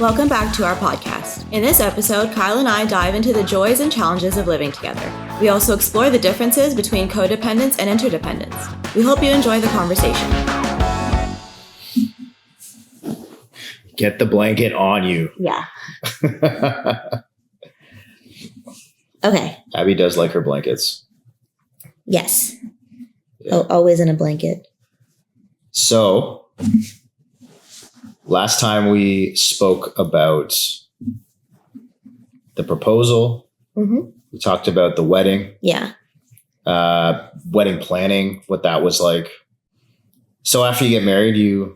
Welcome back to our podcast. In this episode, Kyle and I dive into the joys and challenges of living together. We also explore the differences between codependence and interdependence. We hope you enjoy the conversation. Get the blanket on you. Yeah. Okay. Abby does like her blankets. Yes. Yeah. Always in a blanket. So, last time we spoke about the proposal. Mm-hmm. We talked about the wedding. Yeah. Wedding planning, what that was like. So after you get married,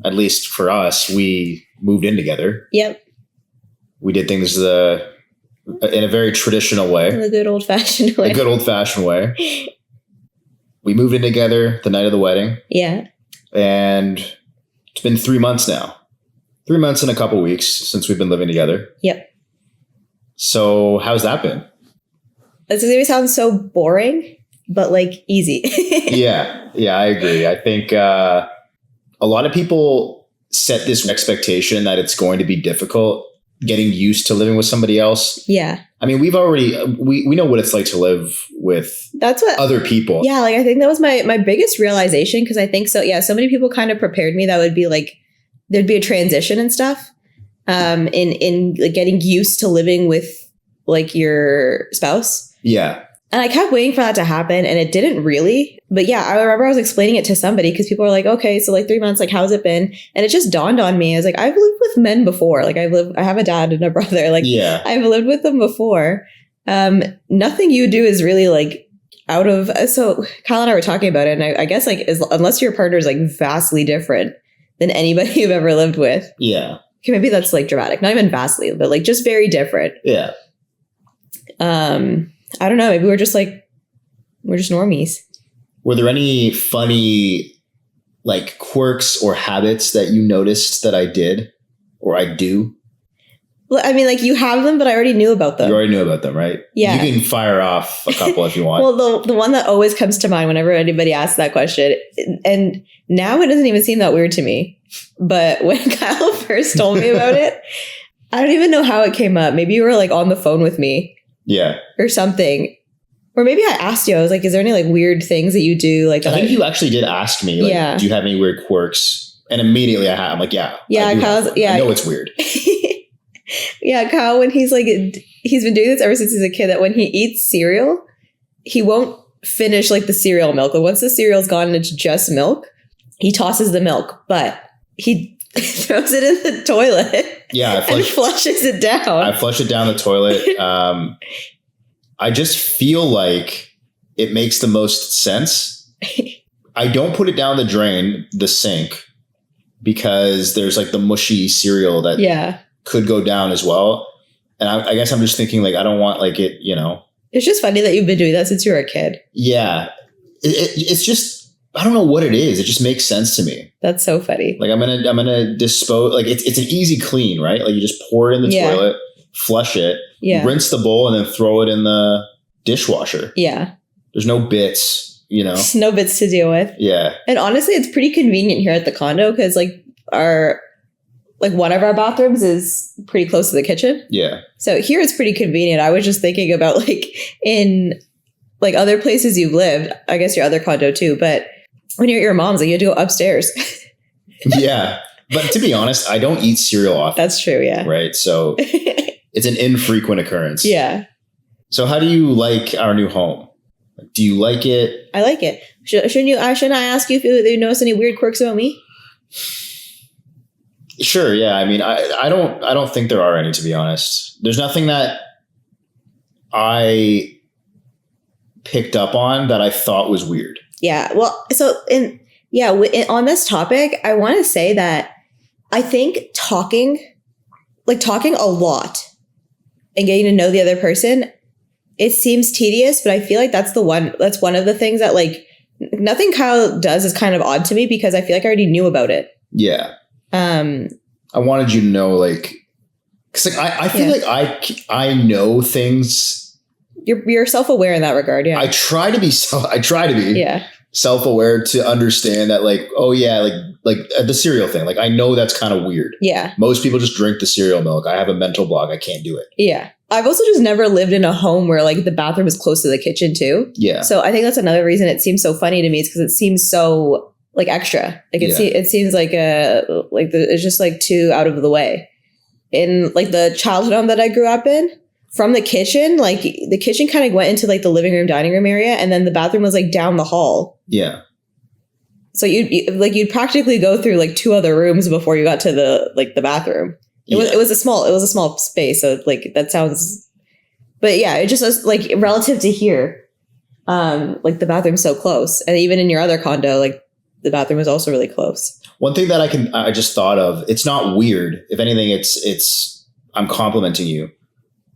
at least for us, we moved in together. Yep. We did things in a very traditional way. In a good old-fashioned way. A good old-fashioned way. We moved in together the night of the wedding. Yeah. And it's been 3 months now. 3 months and a couple weeks since we've been living together. Yep. So how's that been? This is going to sound so boring, but like easy. Yeah, I agree. I think a lot of people set this expectation that it's going to be difficult getting used to living with somebody else. Yeah. I mean, we know what it's like to live with other people. Yeah, like I think that was my biggest realization, because I think so many people kind of prepared me that would be like there'd be a transition and stuff in like getting used to living with like your spouse. Yeah. And I kept waiting for that to happen, and it didn't really. But yeah, I remember I was explaining it to somebody because people were like, okay, so like 3 months, like how's it been? And it just dawned on me. I was like, I've lived with men before. Like I have a dad and a brother. Like yeah. I've lived with them before. Nothing you do is really like out of. So Kyle and I were talking about it, and I guess like unless your partner is like vastly different than anybody you've ever lived with. Yeah. Okay, maybe that's like dramatic. Not even vastly, but like just very different. Yeah. I don't know. Maybe we're just normies. Were there any funny like quirks or habits that you noticed that I did or I do? Well, I mean, like you have them, but I already knew about them. You already knew about them, right? Yeah. You can fire off a couple if you want. Well, the one that always comes to mind whenever anybody asks that question, and now it doesn't even seem that weird to me, but when Kyle first told me about it, I don't even know how it came up. Maybe you were like on the phone with me. Yeah. Or something. Or maybe I asked you, I was like, is there any like weird things that you do? Like, I think you actually did ask me, like, yeah. Do you have any weird quirks? And immediately I'm like, yeah. Yeah. I know it's weird. Yeah. Kyle, when he's been doing this ever since he's a kid, that when he eats cereal, he won't finish like the cereal milk. But once the cereal's gone and it's just milk, he tosses the milk, but he throws it in the toilet. Yeah. And flushes it down. I flush it down the toilet. I just feel like it makes the most sense. I don't put it down the drain, the sink, because there's like the mushy cereal that could go down as well. And I guess I'm just thinking like, I don't want like it, you know. It's just funny that you've been doing that since you were a kid. Yeah. It's just, I don't know what it is. It just makes sense to me. That's so funny. Like I'm gonna dispose, like it's an easy clean, right? Like you just pour it in the toilet, flush it, rinse the bowl, and then throw it in the dishwasher. Yeah. There's no bits, you know. There's no bits to deal with. Yeah. And honestly, it's pretty convenient here at the condo because like one of our bathrooms is pretty close to the kitchen. Yeah. So here it's pretty convenient. I was just thinking about like in like other places you've lived, I guess your other condo too, but when you're at your mom's, like you have to go upstairs. Yeah. But to be honest, I don't eat cereal often. That's true. Yeah. Right. So it's an infrequent occurrence. Yeah. So how do you like our new home? Do you like it? I like it. Shouldn't I ask you if you notice any weird quirks about me? Sure. Yeah. I mean, I don't think there are any, to be honest. There's nothing that I picked up on that I thought was weird. Yeah. Well, so on this topic, I want to say that I think talking a lot and getting to know the other person, it seems tedious, but I feel like that's one of the things that like nothing Kyle does is kind of odd to me because I feel like I already knew about it. Yeah. I wanted you to know, like, because like, I feel like I know things. You're self-aware in that regard. Yeah. I try to be. Yeah. self-aware to understand that like, oh yeah, like the cereal thing. Like I know that's kind of weird. Yeah. Most people just drink the cereal milk. I have a mental block. I can't do it. Yeah. I've also just never lived in a home where like the bathroom is close to the kitchen too. Yeah. So I think that's another reason it seems so funny to me is because it seems so like extra. Like it seems like it's just like too out of the way. In like the childhood home that I grew up in, from the kitchen, like the kitchen kind of went into like the living room, dining room area, and then the bathroom was like down the hall. Yeah. So you'd practically go through like 2 other rooms before you got to the bathroom. It was a small space. So like that sounds, but yeah, it just was like relative to here, like the bathroom's so close, and even in your other condo, like the bathroom is also really close. One thing that I just thought of, it's not weird. If anything, it's I'm complimenting you.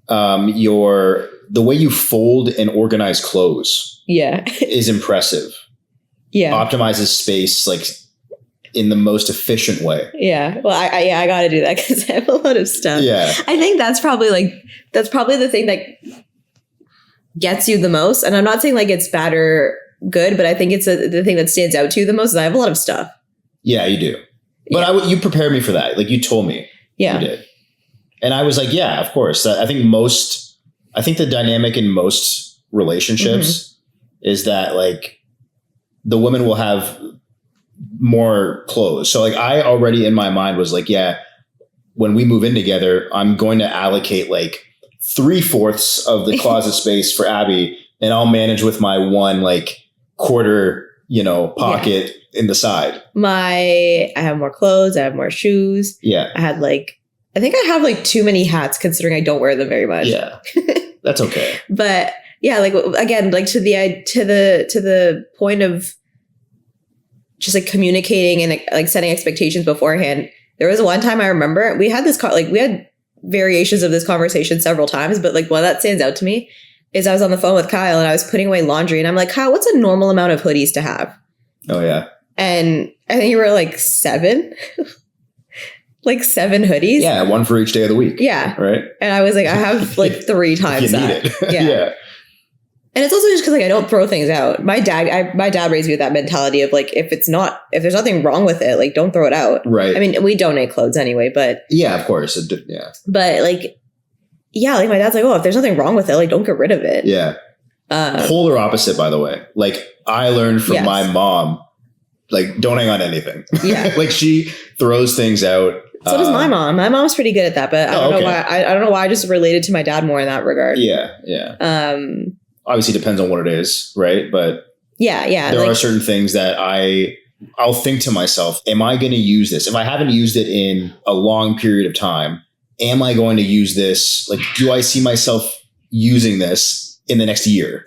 The way you fold and organize clothes, is impressive. Yeah, optimizes space like in the most efficient way. Yeah, well, I got to do that because I have a lot of stuff. Yeah, I think that's probably the thing that gets you the most. And I'm not saying like it's bad or good, but I think it's the thing that stands out to you the most is I have a lot of stuff. Yeah, you do. But you prepared me for that. Like you told me. Yeah. You did. And I was like, yeah, of course. I think the dynamic in most relationships is that like the woman will have more clothes. So like I already in my mind was like, yeah, when we move in together, I'm going to allocate like 3/4 of the closet space for Abby, and I'll manage with my one like quarter, pocket in the side. I have more clothes. I have more shoes. Yeah. I think I have like too many hats considering I don't wear them very much. Yeah. That's okay. But yeah, like again, like to the point of just like communicating and like setting expectations beforehand. There was one time I remember we had we had variations of this conversation several times, but like one that stands out to me is I was on the phone with Kyle and I was putting away laundry and I'm like, Kyle, what's a normal amount of hoodies to have? Oh yeah. And I think you were like 7. Like 7 hoodies. Yeah, one for each day of the week. Yeah. Right. And I was like, I have like 3 times you that. Need it. Yeah. And it's also just because like I don't throw things out. My dad raised me with that mentality of like if there's nothing wrong with it, like don't throw it out. Right. I mean, we donate clothes anyway, but yeah, of course. Yeah. But like, yeah, like my dad's like, oh, if there's nothing wrong with it, like don't get rid of it. Yeah. Polar opposite, by the way. Like I learned from my mom, like don't hang on to anything. Yeah. Like she throws things out. So does my mom. My mom's pretty good at that, but I don't know why. I don't know why I just related to my dad more in that regard. Yeah. Yeah. Obviously depends on what it is, right? But yeah. There are certain things that I'll think to myself, am I going to use this? If I haven't used it in a long period of time, am I going to use this? Like, do I see myself using this in the next year?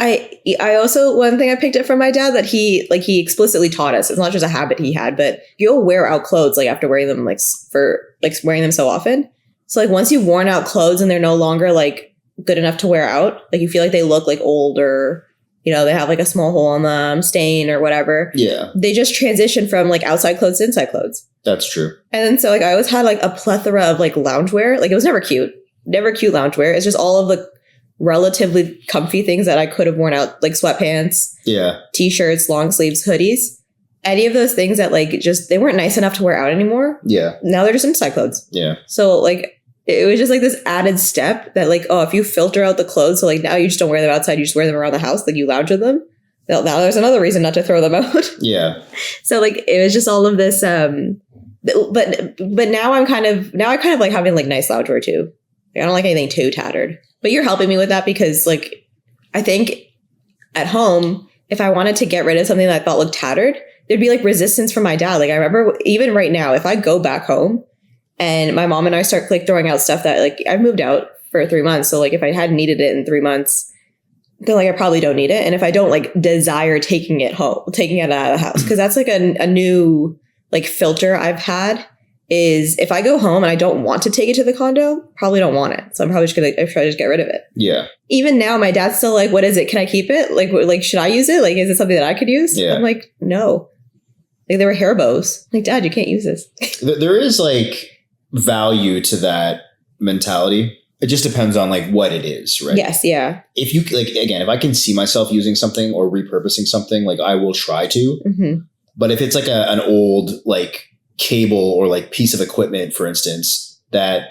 I also, one thing I picked up from my dad that he explicitly taught us, it's not just a habit he had, but you'll wear out clothes like after wearing them, like for like wearing them so often. So like once you've worn out clothes and they're no longer like good enough to wear out, like you feel like they look like old or, they have like a small hole on them, stain or whatever. Yeah. They just transition from like outside clothes to inside clothes. That's true. And then so like I always had like a plethora of like loungewear. Like it was never cute loungewear. It's just all of the relatively comfy things that I could have worn out, like sweatpants, t-shirts, long sleeves, hoodies, any of those things that like just, they weren't nice enough to wear out anymore. Yeah. Now they're just inside clothes. Yeah. So like, it was just like this added step that like, oh, if you filter out the clothes, so like now you just don't wear them outside, you just wear them around the house, like you lounge with them. Now there's another reason not to throw them out. Yeah. So like, it was just all of this, but now I kind of like having like nice loungewear too. Like, I don't like anything too tattered. But you're helping me with that because like, I think at home, if I wanted to get rid of something that I thought looked tattered, there'd be like resistance from my dad. Like I remember even right now, if I go back home and my mom and I start like throwing out stuff that like I've moved out for 3 months. So like if I hadn't needed it in 3 months, then like I probably don't need it. And if I don't like desire taking it out of the house, because that's like a new like filter I've had. Is if I go home and I don't want to take it to the condo, probably don't want it. So I'm probably just going to try to just get rid of it. Yeah. Even now, my dad's still like, what is it? Can I keep it? Like, should I use it? Like, is it something that I could use? Yeah. I'm like, no. Like, there were hair bows. Like, Dad, you can't use this. There is like value to that mentality. It just depends on like what it is, right? Yes. Yeah. If you like, again, if I can see myself using something or repurposing something, like I will try to. Mm-hmm. But if it's like an old like cable or like piece of equipment, for instance, that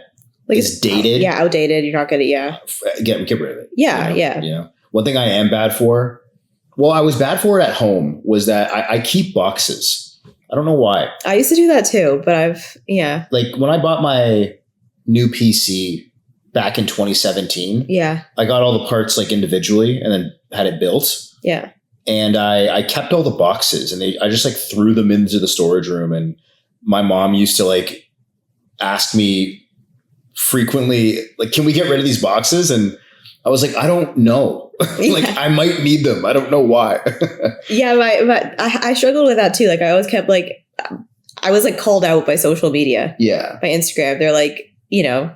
Like is dated. Yeah. Outdated. You're not going to, yeah. Get rid of it. Yeah. You know? Yeah. You know, one thing I am bad for, well, I was bad for it at home, was that I keep boxes. I don't know why. I used to do that too, but like when I bought my new PC back in 2017, yeah. I got all the parts like individually and then had it built. Yeah. And I kept all the boxes and I just like threw them into the storage room. And my mom used to like ask me frequently, like, can we get rid of these boxes? And I was like, I don't know. Like I might need them. I don't know why. Yeah. I struggled with that too. Like I always kept like, I was like called out by social media. Yeah. By Instagram. They're like, you know.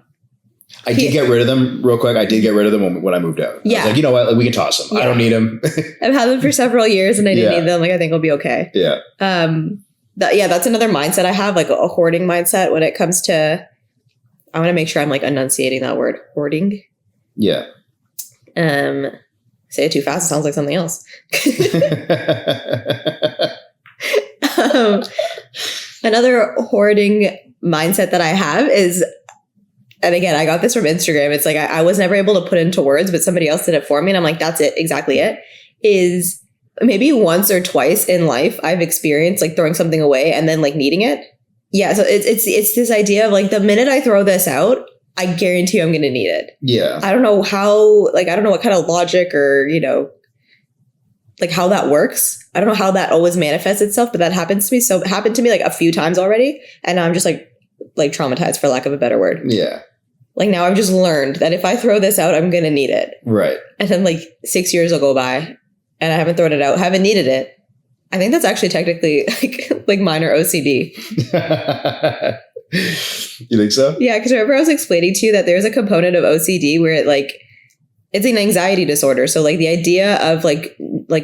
I did get rid of them real quick. I did get rid of them when I moved out. Yeah. I was like, you know what? Like, we can toss them. Yeah. I don't need them. I've had them for several years and I didn't need them. Like, I think I'll be okay. Yeah. That's another mindset I have, like a hoarding mindset when it comes to, I want to make sure I'm like enunciating that word, hoarding. Yeah. Say it too fast. It sounds like something else. Another hoarding mindset that I have is, and again, I got this from Instagram. It's like, I was never able to put into words, but somebody else did it for me. And I'm like, that's it. Exactly it. Is maybe once or twice in life, I've experienced like throwing something away and then like needing it. Yeah. So it's this idea of like, the minute I throw this out, I guarantee I'm going to need it. Yeah. I don't know how, like, I don't know what kind of logic or, you know, like how that works. I don't know how that always manifests itself, but that happens to me. So it happened to me like a few times already. And I'm just like traumatized, for lack of a better word. Yeah. Like now I've just learned that if I throw this out, I'm going to need it. Right. And then like 6 years will go by and I haven't thrown it out, haven't needed it. I think that's actually technically like minor OCD. You think so? Yeah. Cause remember I was explaining to you that there's a component of OCD where it like, it's an anxiety disorder. So like the idea of like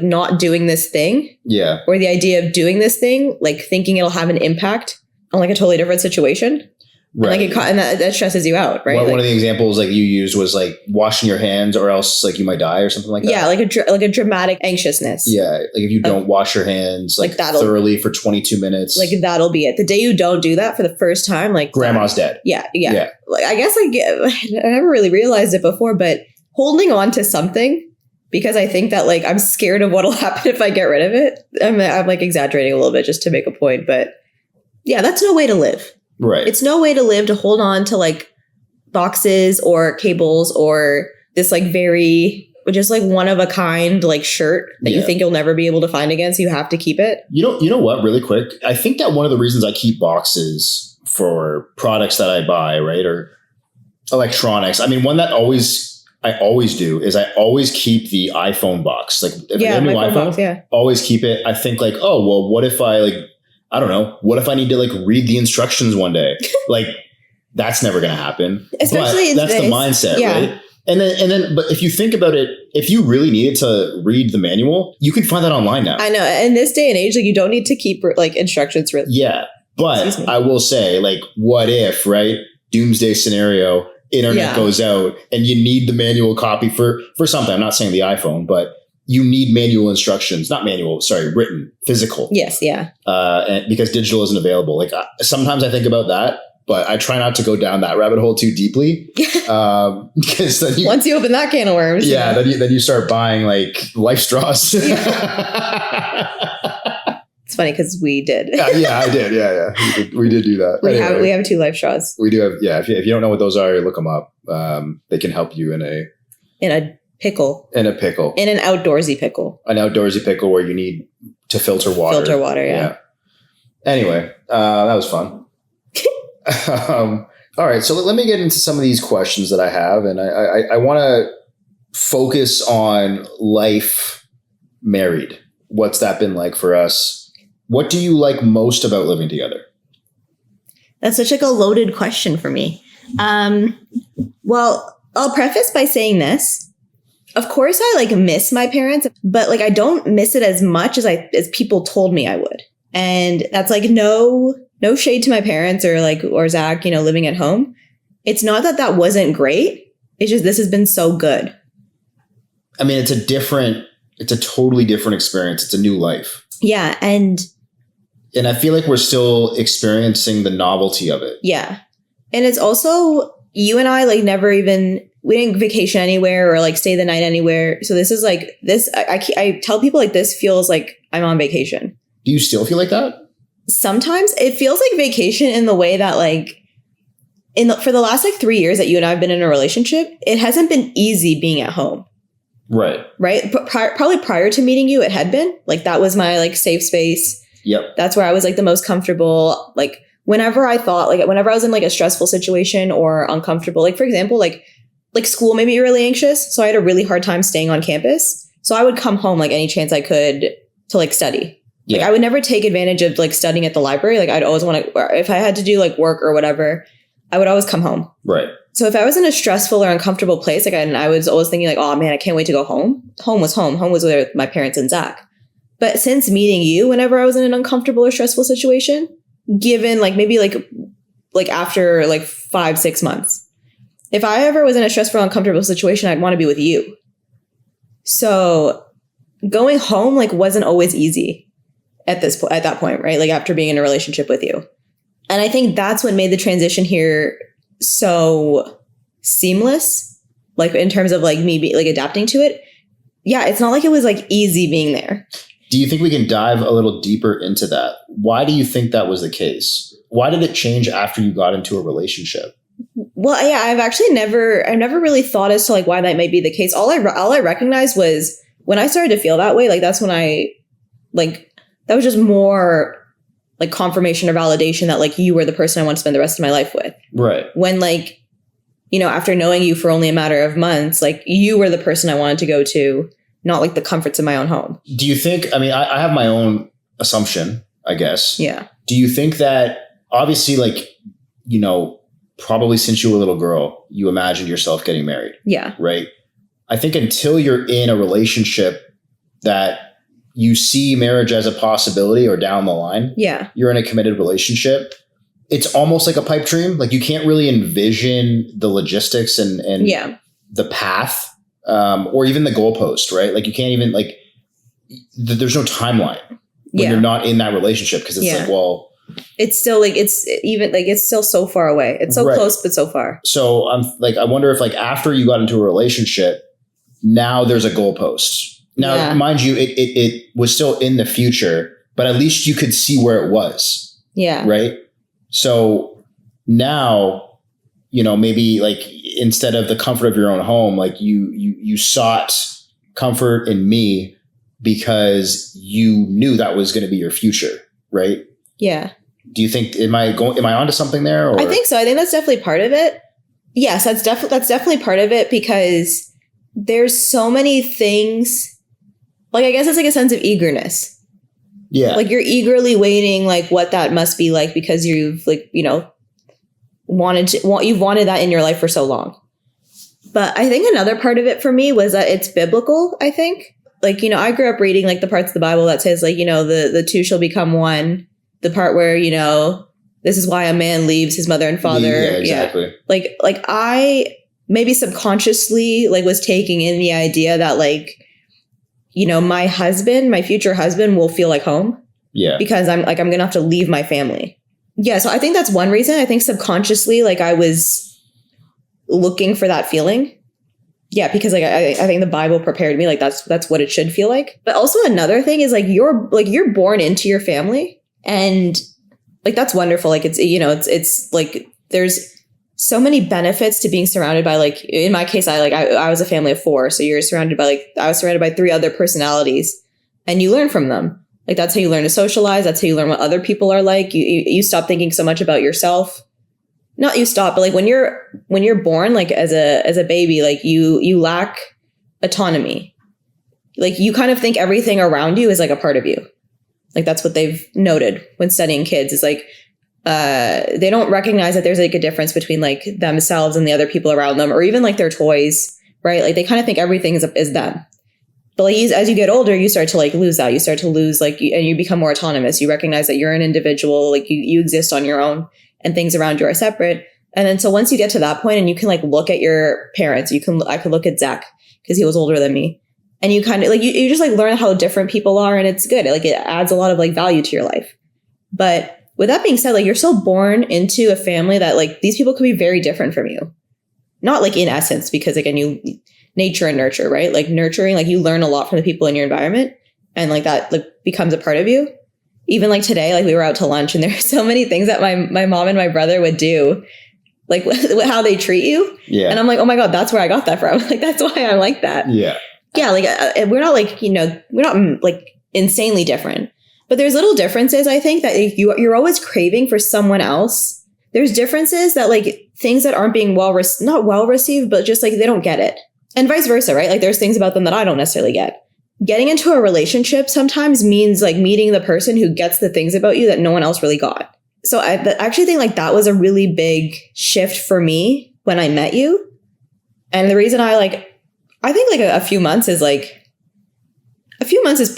not doing this thing. Yeah. Or the idea of doing this thing, like thinking it'll have an impact on like a totally different situation. Right. And that stresses you out, right? One of the examples like you used was like washing your hands or else like you might die or something like that. Yeah, like a dramatic anxiousness. Yeah, like if you don't wash your hands like thoroughly for 22 minutes. Like that'll be it. The day you don't do that for the first time, like grandma's dead. Yeah. Like I guess I never really realized it before, but holding on to something because I think that like I'm scared of what'll happen if I get rid of it. I'm like exaggerating a little bit just to make a point, but yeah, that's no way to live. Right. It's no way to live, to hold on to like boxes or cables or this like very just like one of a kind like shirt that you think you'll never be able to find again. So you have to keep it. You know what, really quick? I think that one of the reasons I keep boxes for products that I buy, right, or electronics. I mean, one that I always do is I always keep the iPhone box. Like if I get a new iPhone, always keep it. I think like, oh, well, what if I I don't know. What if I need to like read the instructions one day? Like that's never going to happen. Especially that's the mindset, right? And then, but if you think about it, if you really needed to read the manual, you can find that online now. I know. In this day and age, like you don't need to keep like instructions written. Yeah. But I will say like, what if, right? Doomsday scenario, internet goes out and you need the manual copy for something. I'm not saying the iPhone, but you need manual instructions, written, physical. Yes. Yeah. And because digital isn't available. Like sometimes I think about that, but I try not to go down that rabbit hole too deeply. Because then once you open that can of worms. Yeah. Then you start buying like Life straws. It's funny because we did. Yeah, I did. Yeah. We did do that. We have 2 Life straws. We do have. Yeah. If you don't know what those are, look them up. They can help you in a pickle. In a pickle. In an outdoorsy pickle. An outdoorsy pickle where you need to filter water. Yeah. Anyway, that was fun. All right. So let me get into some of these questions that I have. And I want to focus on life married. What's that been like for us? What do you like most about living together? That's such like a loaded question for me. Well, I'll preface by saying this. Of course, I like miss my parents, but like I don't miss it as much as people told me I would. And that's like no shade to my parents or Zach, living at home. It's not that wasn't great. It's just, this has been so good. I mean, it's a totally different experience. It's a new life. Yeah. And I feel like we're still experiencing the novelty of it. yeah. And it's also, you and I like never even, we didn't vacation anywhere or like stay the night anywhere. So this is like this, I tell people like this feels like I'm on vacation. Do you still feel like that? Sometimes it feels like vacation in the way that like for the last like 3 years that you and I have been in a relationship, it hasn't been easy being at home. Right. Right. But probably prior to meeting you, it had been like, that was my like safe space. Yep. That's where I was like the most comfortable. Like whenever I thought, like whenever I was in like a stressful situation or uncomfortable, like for example, like school made me really anxious. So I had a really hard time staying on campus. So I would come home like any chance I could to like study. Yeah. Like I would never take advantage of like studying at the library. Like I'd always want to, if I had to do like work or whatever, I would always come home. Right. So if I was in a stressful or uncomfortable place, like I was always thinking like, oh man, I can't wait to go home. Home was home. Home was with my parents and Zach. But since meeting you, whenever I was in an uncomfortable or stressful situation, given like maybe like after like 5-6 months, if I ever was in a stressful, uncomfortable situation, I'd want to be with you. So going home like wasn't always easy at that point, right? Like after being in a relationship with you. And I think that's what made the transition here so seamless, like in terms of like me like adapting to it. Yeah, it's not like it was like easy being there. Do you think we can dive a little deeper into that? Why do you think that was the case? Why did it change after you got into a relationship? Well, yeah, I've never really thought as to like why that might be the case. All I recognized was when I started to feel that way, like that's when that was just more like confirmation or validation that like you were the person I want to spend the rest of my life with. Right. When like, after knowing you for only a matter of months, like you were the person I wanted to go to, not like the comforts of my own home. Do you think, I mean, I have my own assumption, I guess. Yeah. Do you think that obviously like, probably since you were a little girl, you imagined yourself getting married? Yeah. Right. I think until you're in a relationship that you see marriage as a possibility or down the line, yeah, you're in a committed relationship, it's almost like a pipe dream. Like you can't really envision the logistics and the path or even the goalpost, right? Like you can't even like, there's no timeline when you're not in that relationship because it's like, well, it's still like, it's still so far away. It's so close, but so far. So I'm like, I wonder if like after you got into a relationship, now there's a goalpost. Now, mind you, it was still in the future, but at least you could see where it was. Yeah. Right. So now, maybe like instead of the comfort of your own home, like you sought comfort in me because you knew that was going to be your future. Right. Yeah. Do you think, am I onto something there? Or? I think so. I think that's definitely part of it. Yes, that's definitely part of it because there's so many things. Like, I guess it's like a sense of eagerness. Yeah. Like you're eagerly waiting, like what that must be like because you've like, you've wanted that in your life for so long. But I think another part of it for me was that it's biblical, I think. Like, I grew up reading like the parts of the Bible that says like, the two shall become one. The part where, this is why a man leaves his mother and father. Yeah, exactly. Yeah. Like I maybe subconsciously like was taking in the idea that like, my future husband will feel like home. Yeah. Because I'm going to have to leave my family. Yeah. So I think that's one reason. I think subconsciously, like I was looking for that feeling. Yeah. Because like, I think the Bible prepared me. Like that's what it should feel like. But also another thing is like, you're born into your family and like, that's wonderful. Like it's like, there's so many benefits to being surrounded by like, in my case, I was a family of 4. So you're surrounded by like, I was surrounded by 3 other personalities and you learn from them. Like that's how you learn to socialize. That's how you learn what other people are like. You stop thinking so much about yourself. Not you stop, but like when you're born, like as a baby, like you lack autonomy. Like you kind of think everything around you is like a part of you. Like that's what they've noted when studying kids is like, they don't recognize that there's like a difference between like themselves and the other people around them or even like their toys, right? Like they kind of think everything is them. But like as you get older, you start to like lose that. You start to lose like, and you become more autonomous. You recognize that you're an individual, like you exist on your own and things around you are separate. And then so once you get to that point and you can like look at your parents, I could look at Zach because he was older than me. And you kind of like, you just like learn how different people are, and it's good. Like it adds a lot of like value to your life. But with that being said, like you're still born into a family that like these people could be very different from you. Not like in essence, because again, nature and nurture, right? Like nurturing, like you learn a lot from the people in your environment, and like that like becomes a part of you. Even like today, like we were out to lunch and there are so many things that my mom and my brother would do, like how they treat you. Yeah. And I'm like, oh my God, that's where I got that from. Like, that's why I'm like that. Yeah. Yeah. Like we're not like, we're not like insanely different, but there's little differences. I think that if you're always craving for someone else, there's differences that like things that aren't being not well received, but just like they don't get it, and vice versa, right? Like there's things about them that I don't necessarily get. Getting into a relationship sometimes means like meeting the person who gets the things about you that no one else really got. So I actually think like that was a really big shift for me when I met you. And the reason I think like a few months is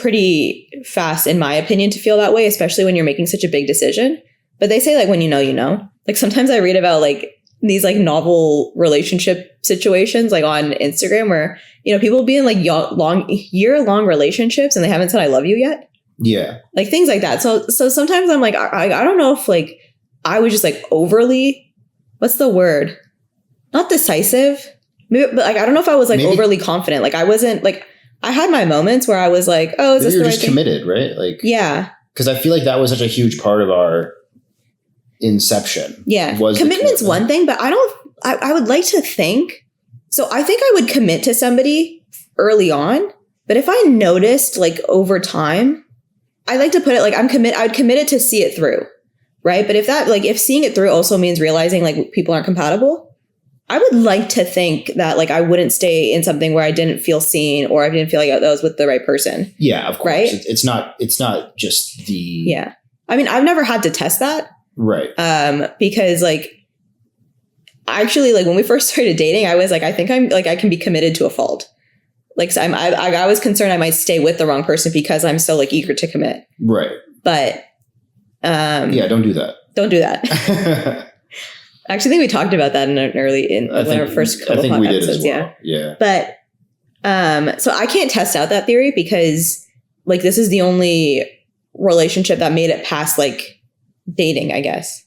pretty fast in my opinion to feel that way, especially when you're making such a big decision. But they say like when you know. Like sometimes I read about like these like novel relationship situations like on Instagram where, people be in like year-long relationships and they haven't said I love you yet. Yeah. Like things like that. So sometimes I'm like, I don't know if like I was just like overly, what's the word? Not decisive. Maybe, but like, I don't know if I was like overly confident. Like I wasn't like, I had my moments where I was like, oh, is this the right thing? You're just committed, right? Like, yeah. Because I feel like that was such a huge part of our inception. Yeah. Commitment's one thing, but I would like to think. So I think I would commit to somebody early on, but if I noticed like over time, I like to put it like I would commit it to see it through. Right. But if seeing it through also means realizing like people aren't compatible, I would like to think that like I wouldn't stay in something where I didn't feel seen or I didn't feel like that was with the right person. Yeah, of course. Right? It's not just the. Yeah. I mean, I've never had to test that. Right. Because like, actually, like when we first started dating, I was like, I think I can be committed to a fault. Like, so I was concerned I might stay with the wrong person because I'm so like eager to commit. Right. But, yeah, don't do that. Don't do that. I actually think we talked about that in our first couple of episodes. Well. Yeah. But, so I can't test out that theory because like, this is the only relationship that made it past like dating, I guess,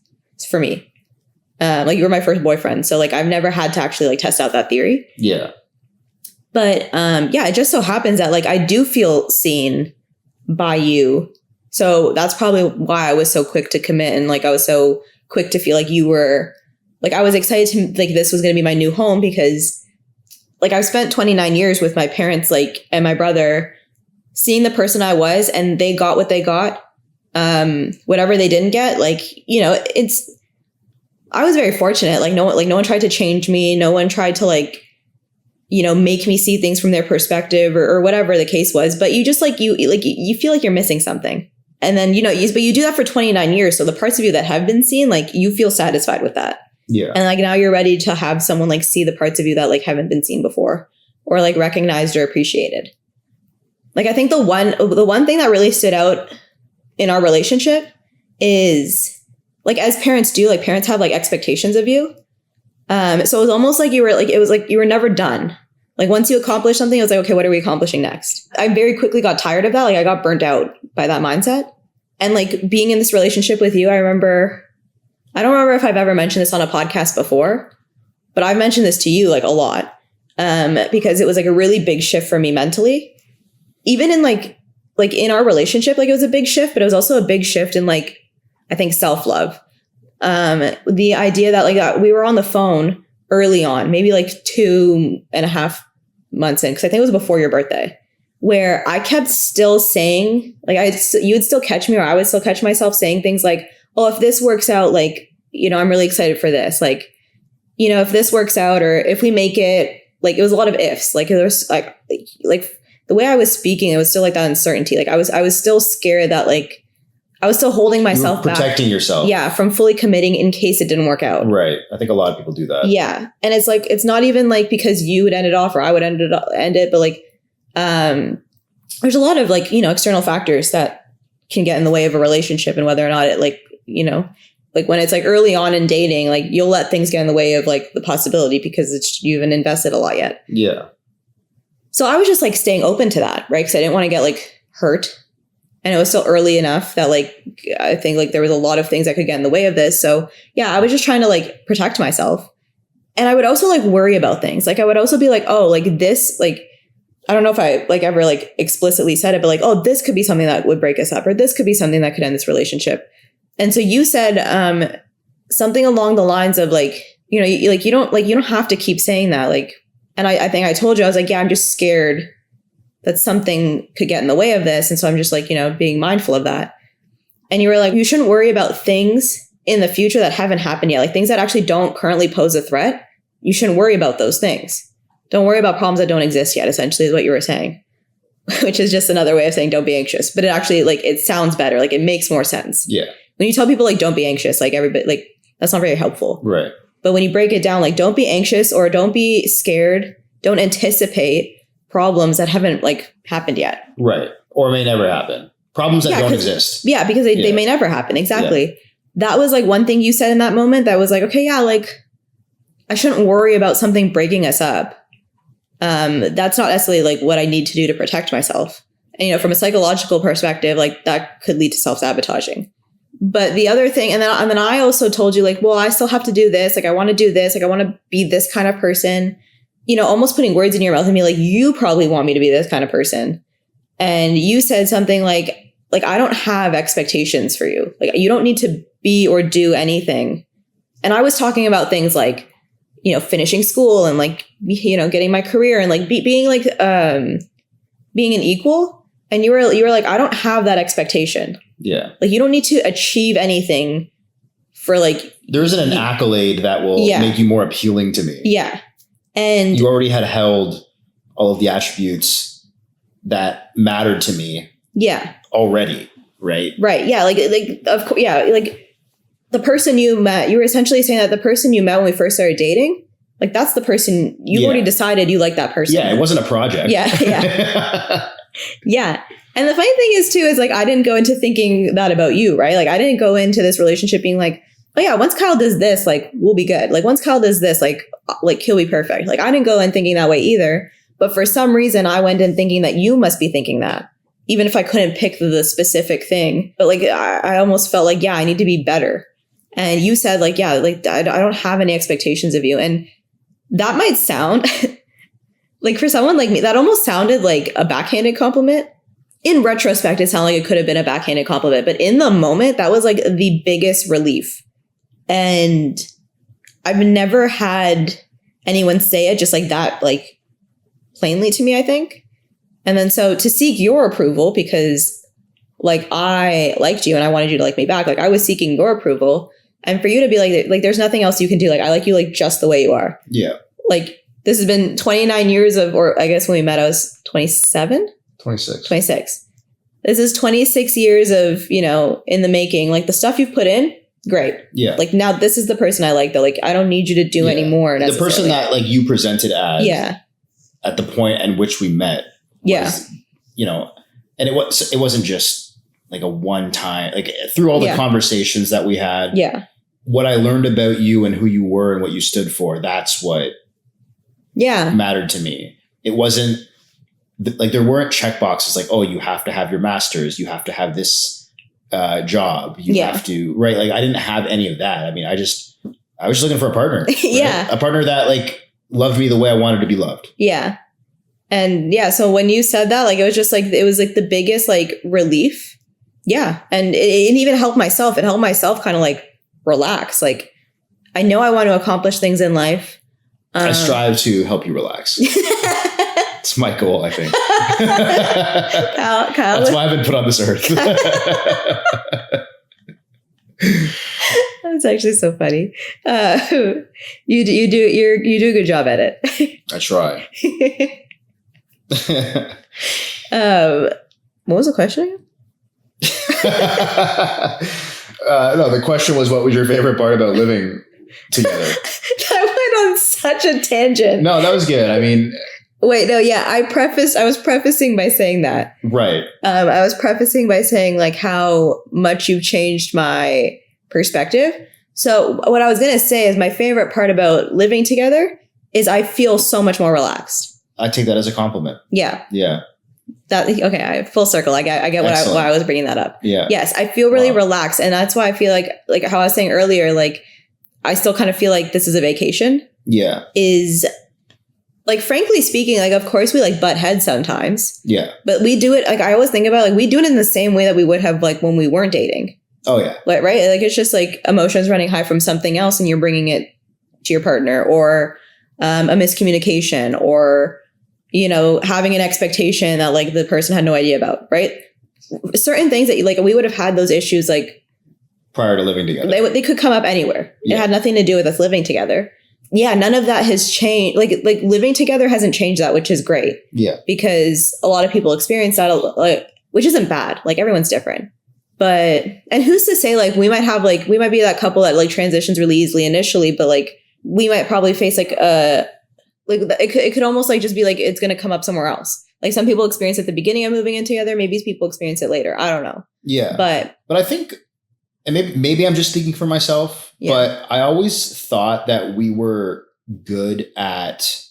for me. Like you were my first boyfriend. So like, I've never had to actually like test out that theory. Yeah. But, yeah, it just so happens that like, I do feel seen by you. So that's probably why I was so quick to commit. And like, I was so quick to feel like you were like, I was excited to like, this was going to be my new home because like I've spent 29 years with my parents, like, and my brother seeing the person I was, and they got what they got. Whatever they didn't get, like, I was very fortunate. Like no one tried to change me. No one tried to like, make me see things from their perspective or whatever the case was. But you just like, you feel like you're missing something. And then, but you do that for 29 years. So the parts of you that have been seen, like you feel satisfied with that. Yeah. And like, now you're ready to have someone like see the parts of you that like haven't been seen before or like recognized or appreciated. Like, I think the one thing that really stood out in our relationship is like, as parents do, like parents have like expectations of you. So it was almost like you were never done. Like once you accomplish something, it was like, okay, what are we accomplishing next? I very quickly got tired of that. Like I got burnt out by that mindset. And like being in this relationship with you, I don't remember if I've ever mentioned this on a podcast before, but I've mentioned this to you like a lot. Because it was like a really big shift for me mentally, even in like in our relationship, like it was a big shift, but it was also a big shift in like, I think self-love. The idea that like we were on the phone early on, maybe like 2.5 months in, because I think it was before your birthday, where I kept still saying, like you would still catch me, or I would still catch myself saying things like, oh, if this works out, like, I'm really excited for this. Like, if this works out, or if we make it, like it was a lot of ifs. Like there was like the way I was speaking, it was still like that uncertainty. Like I was still scared that like, I was still holding myself back. Protecting yourself. Yeah, from fully committing in case it didn't work out. Right. I think a lot of people do that. Yeah. And it's like, it's not even like because you would end it off or I would end it, but like, there's a lot of like, external factors that can get in the way of a relationship and whether or not it like, like when it's like early on in dating, like you'll let things get in the way of like the possibility because you haven't invested a lot yet. Yeah. So I was just like staying open to that, right? Because I didn't want to get like hurt. And it was still early enough that like, I think like there was a lot of things that could get in the way of this. So yeah, I was just trying to like protect myself. And I would also like worry about things. Like I would also be like, oh, like this, like, I don't know if I like ever like explicitly said it, but like, oh, this could be something that would break us up, or this could be something that could end this relationship. And so you said something along the lines of like, you know, you don't have to keep saying that. Like, and I think I told you, I was like, yeah, I'm just scared that something could get in the way of this. And so I'm just like, you know, being mindful of that. And you were like, you shouldn't worry about things in the future that haven't happened yet. Like things that actually don't currently pose a threat. You shouldn't worry about those things. Don't worry about problems that don't exist yet, essentially is what you were saying, which is just another way of saying don't be anxious. But it actually like, it sounds better. Like it makes more sense. Yeah. When you tell people like, don't be anxious, like everybody, like that's not very helpful. Right. But when you break it down, like don't be anxious or don't be scared. Don't anticipate problems that haven't like happened yet. Right. Or may never happen. Problems that don't exist. Yeah, because they may never happen. Exactly. Yeah. That was like one thing you said in that moment that was like, okay, yeah, like I shouldn't worry about something breaking us up. That's not necessarily like what I need to do to protect myself. And, you know, from a psychological perspective, like that could lead to self-sabotaging. But the other thing, and then I also told you like, well, I still have to do this. Like, I want to do this. Like, I want to be this kind of person, you know, almost putting words in your mouth and be like, you probably want me to be this kind of person. And you said something like, I don't have expectations for you. Like, you don't need to be or do anything. And I was talking about things like, you know, finishing school and like, you know, getting my career and like being like, being an equal. And you were like, I don't have that expectation. Yeah. Like, you don't need to achieve anything for like. There isn't an accolade that will make you more appealing to me. Yeah. And you already had held all of the attributes that mattered to me. Yeah. Already. Right. Right. Yeah. Like, of course. Yeah. Like the person you met, you were essentially saying that the person you met when we first started dating, like that's the person you already decided you like that person. Yeah. It wasn't a project. Yeah. Yeah. Yeah. And the funny thing is too, is like, I didn't go into thinking that about you, right? Like I didn't go into this relationship being like, oh yeah, once Kyle does this, like we'll be good. Like once Kyle does this, like he'll be perfect. Like I didn't go in thinking that way either. But for some reason I went in thinking that you must be thinking that, even if I couldn't pick the specific thing. But like, I almost felt like, yeah, I need to be better. And you said like, yeah, like I don't have any expectations of you. And that might sound like for someone like me, that almost sounded like a backhanded compliment. In retrospect, it sounded like it could have been a backhanded compliment. But in the moment, that was like the biggest relief. And I've never had anyone say it just like that, like plainly to me, I think. And then so to seek your approval, because like I liked you and I wanted you to like me back, like I was seeking your approval. And for you to be like there's nothing else you can do. Like I like you like just the way you are. Yeah. Like this has been 29 years of, or I guess when we met, I was 27? 26. This is 26 years of, you know, in the making. Like the stuff you've put in, great. Yeah. Like now this is the person I like that like I don't need you to do anymore. The person that like you presented as at the point at which we met. Was, you know, and it wasn't just like a one time, like through all the conversations that we had. Yeah. What I learned about you and who you were and what you stood for, that's what mattered to me. It wasn't like there weren't check boxes like, oh, you have to have your master's, you have to have this job, you have to, right? Like I didn't have any of that. I mean, I was just looking for a partner. Right? A partner that like loved me the way I wanted to be loved. Yeah. And so when you said that, like, it was just like, it was like the biggest like relief. Yeah. And it even helped myself. It helped myself kind of like relax. Like, I know I want to accomplish things in life. I strive to help you relax. It's my goal, I think. Kyle, that's why I've been put on this earth. That's actually so funny. You do a good job at it. I try. What was the question again? No, the question was, what was your favorite part about living together? That went on such a tangent. No, that was good. I mean, wait, no, yeah, I was prefacing by saying that. Right. I was prefacing by saying like how much you've changed my perspective. So what I was going to say is my favorite part about living together is I feel so much more relaxed. I take that as a compliment. Yeah. Yeah. Full circle. I get why I was bringing that up. Yeah. Yes, I feel really relaxed, and that's why I feel like how I was saying earlier, like I still kind of feel like this is a vacation. Yeah. Is like, frankly speaking, like of course we like butt heads sometimes. Yeah. But we do it, like I always think about, like we do it in the same way that we would have like when we weren't dating. Oh yeah. Like, right? Like it's just like emotions running high from something else and you're bringing it to your partner, or a miscommunication, or having an expectation that like the person had no idea about, right? Certain things that like we would have had those issues like prior to living together. They could come up anywhere. Yeah. It had nothing to do with us living together. Yeah, none of that has changed. Like living together hasn't changed that, which is great. Yeah. Because a lot of people experience that, like, which isn't bad. Like everyone's different. But, and who's to say, like, we might be that couple that like transitions really easily initially, but like we might probably face like it could almost like just be like it's going to come up somewhere else. Like some people experience it at the beginning of moving in together. Maybe people experience it later. I don't know. Yeah. But I think, and maybe I'm just speaking for myself, but I always thought that we were good at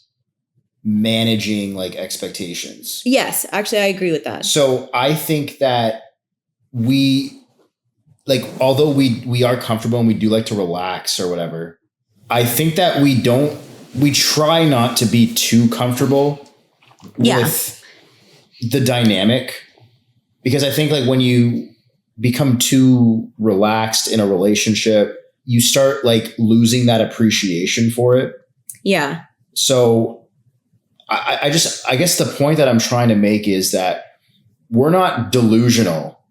managing like expectations. Yes, actually, I agree with that. So I think that we, like, although we are comfortable and we do like to relax or whatever, I think that we try not to be too comfortable with the dynamic, because I think like when you become too relaxed in a relationship, you start like losing that appreciation for it. Yeah. So I guess the point that I'm trying to make is that we're not delusional.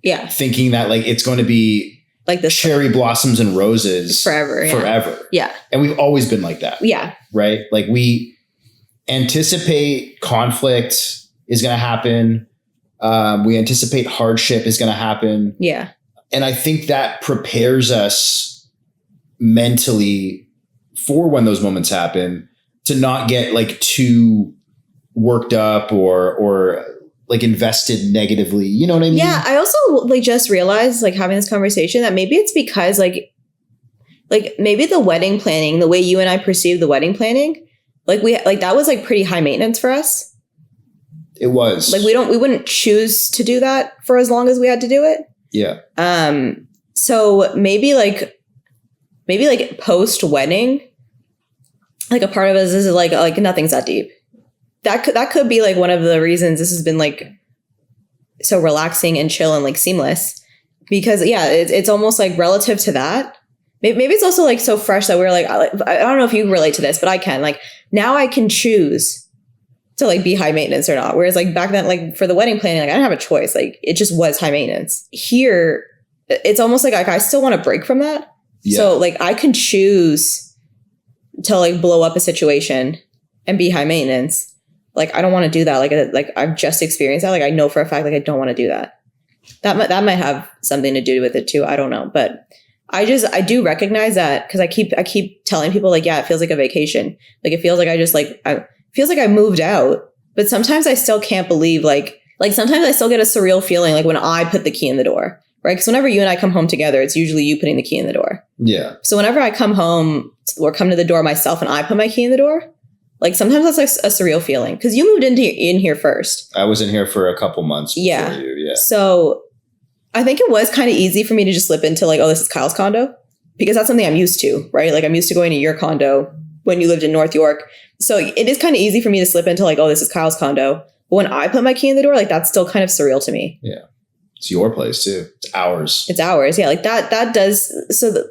Yeah. Thinking that like it's going to be like the cherry blossoms and roses forever. Yeah. And we've always been like that. Yeah. Right. Like we anticipate conflict is going to happen. We anticipate hardship is going to happen. Yeah. And I think that prepares us mentally for when those moments happen to not get like too worked up or like invested negatively. You know what I mean? Yeah. I also like just realized like having this conversation that maybe it's because like maybe the wedding planning, the way you and I perceive the wedding planning, like that was like pretty high maintenance for us. It was. Like we wouldn't choose to do that for as long as we had to do it. Yeah. So maybe like post wedding, like a part of us is like nothing's that deep. That could be like one of the reasons this has been like so relaxing and chill and like seamless, because it's almost like relative to that. Maybe it's also like so fresh that we're like, I don't know if you relate to this, but I can, like, now I can choose to like be high maintenance or not. Whereas like back then, like for the wedding planning, like I didn't have a choice. Like it just was high maintenance. Here, it's almost like I still want to break from that. Yeah. So like I can choose to like blow up a situation and be high maintenance. Like I don't want to do that. Like I've just experienced that. Like I know for a fact, like I don't want to do that. That might have something to do with it too. I don't know, but I do recognize that, because I keep telling people like, yeah, it feels like a vacation. Like it feels like feels like I moved out, but sometimes I still can't believe like sometimes I still get a surreal feeling like when I put the key in the door, right? Because whenever you and I come home together, it's usually you putting the key in the door. Yeah. So whenever I come home or come to the door myself and I put my key in the door, like sometimes that's like a surreal feeling, because you moved in here first. I was in here for a couple months before you. Yeah. So I think it was kind of easy for me to just slip into like, oh, this is Kyle's condo, because that's something I'm used to, right? Like I'm used to going to your condo when you lived in North York. So it is kind of easy for me to slip into like, oh, this is Kyle's condo. But when I put my key in the door, like that's still kind of surreal to me. Yeah. It's your place too. It's ours. It's ours. Yeah. Like that does. So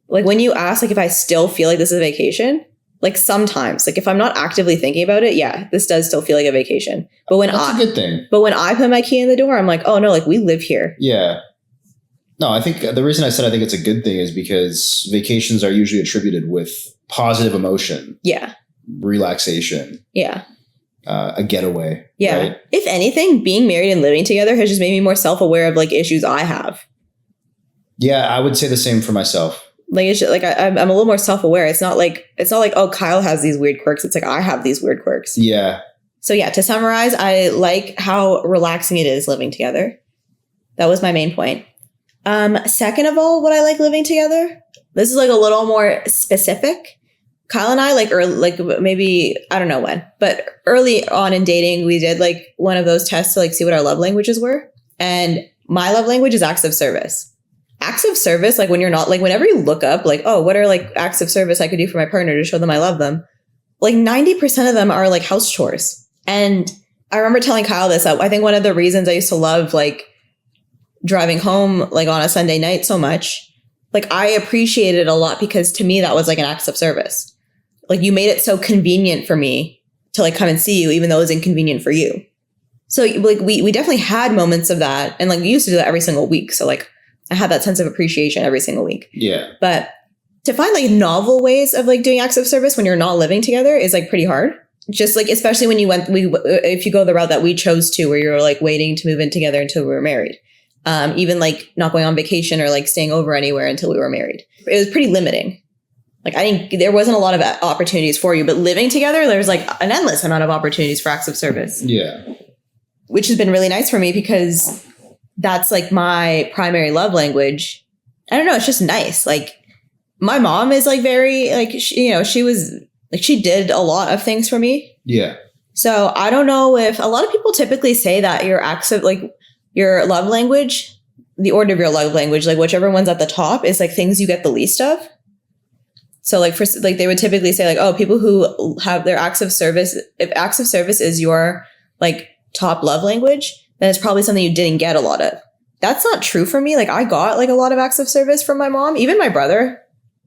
like when you ask, like if I still feel like this is a vacation, like sometimes, like if I'm not actively thinking about it, yeah, this does still feel like a vacation. But that's a good thing. But when I put my key in the door, I'm like, oh no, like we live here. Yeah. No, I think the reason I said I think it's a good thing is because vacations are usually attributed with positive emotion. Yeah. Relaxation. Yeah. A getaway. Yeah. Right? If anything, being married and living together has just made me more self-aware of like issues I have. Yeah, I would say the same for myself. Like it's just, like I'm a little more self-aware. It's not like oh, Kyle has these weird quirks. It's like I have these weird quirks. Yeah. So yeah, to summarize, I like how relaxing it is living together. That was my main point. Second of all, what I like living together, this is like a little more specific. Kyle and I maybe, I don't know when, but early on in dating, we did like one of those tests to like see what our love languages were. And my love language is acts of service. Acts of service, like when you're not, like whenever you look up like, oh, what are like acts of service I could do for my partner to show them I love them? Like 90% of them are like house chores. And I remember telling Kyle this, I think one of the reasons I used to love like driving home like on a Sunday night so much, like I appreciated it a lot because to me that was like an act of service. Like you made it so convenient for me to like come and see you, even though it was inconvenient for you. So like we definitely had moments of that. And like we used to do that every single week. So like I had that sense of appreciation every single week. Yeah. But to find like novel ways of like doing acts of service when you're not living together is like pretty hard. Just like, especially when if you go the route that we chose to, where you're like waiting to move in together until we were married. Even like not going on vacation or like staying over anywhere until we were married. It was pretty limiting. Like I think there wasn't a lot of opportunities for you, but living together, there's like an endless amount of opportunities for acts of service. Yeah. Which has been really nice for me because that's like my primary love language. I don't know. It's just nice. Like my mom is like very like, she was like, she did a lot of things for me. Yeah. So I don't know if a lot of people typically say that your acts of like your love language, the order of your love language, like whichever one's at the top is like things you get the least of. So like they would typically say like, oh, people who have their acts of service, if acts of service is your like top love language, then it's probably something you didn't get a lot of. That's not true for me. Like I got like a lot of acts of service from my mom, even my brother,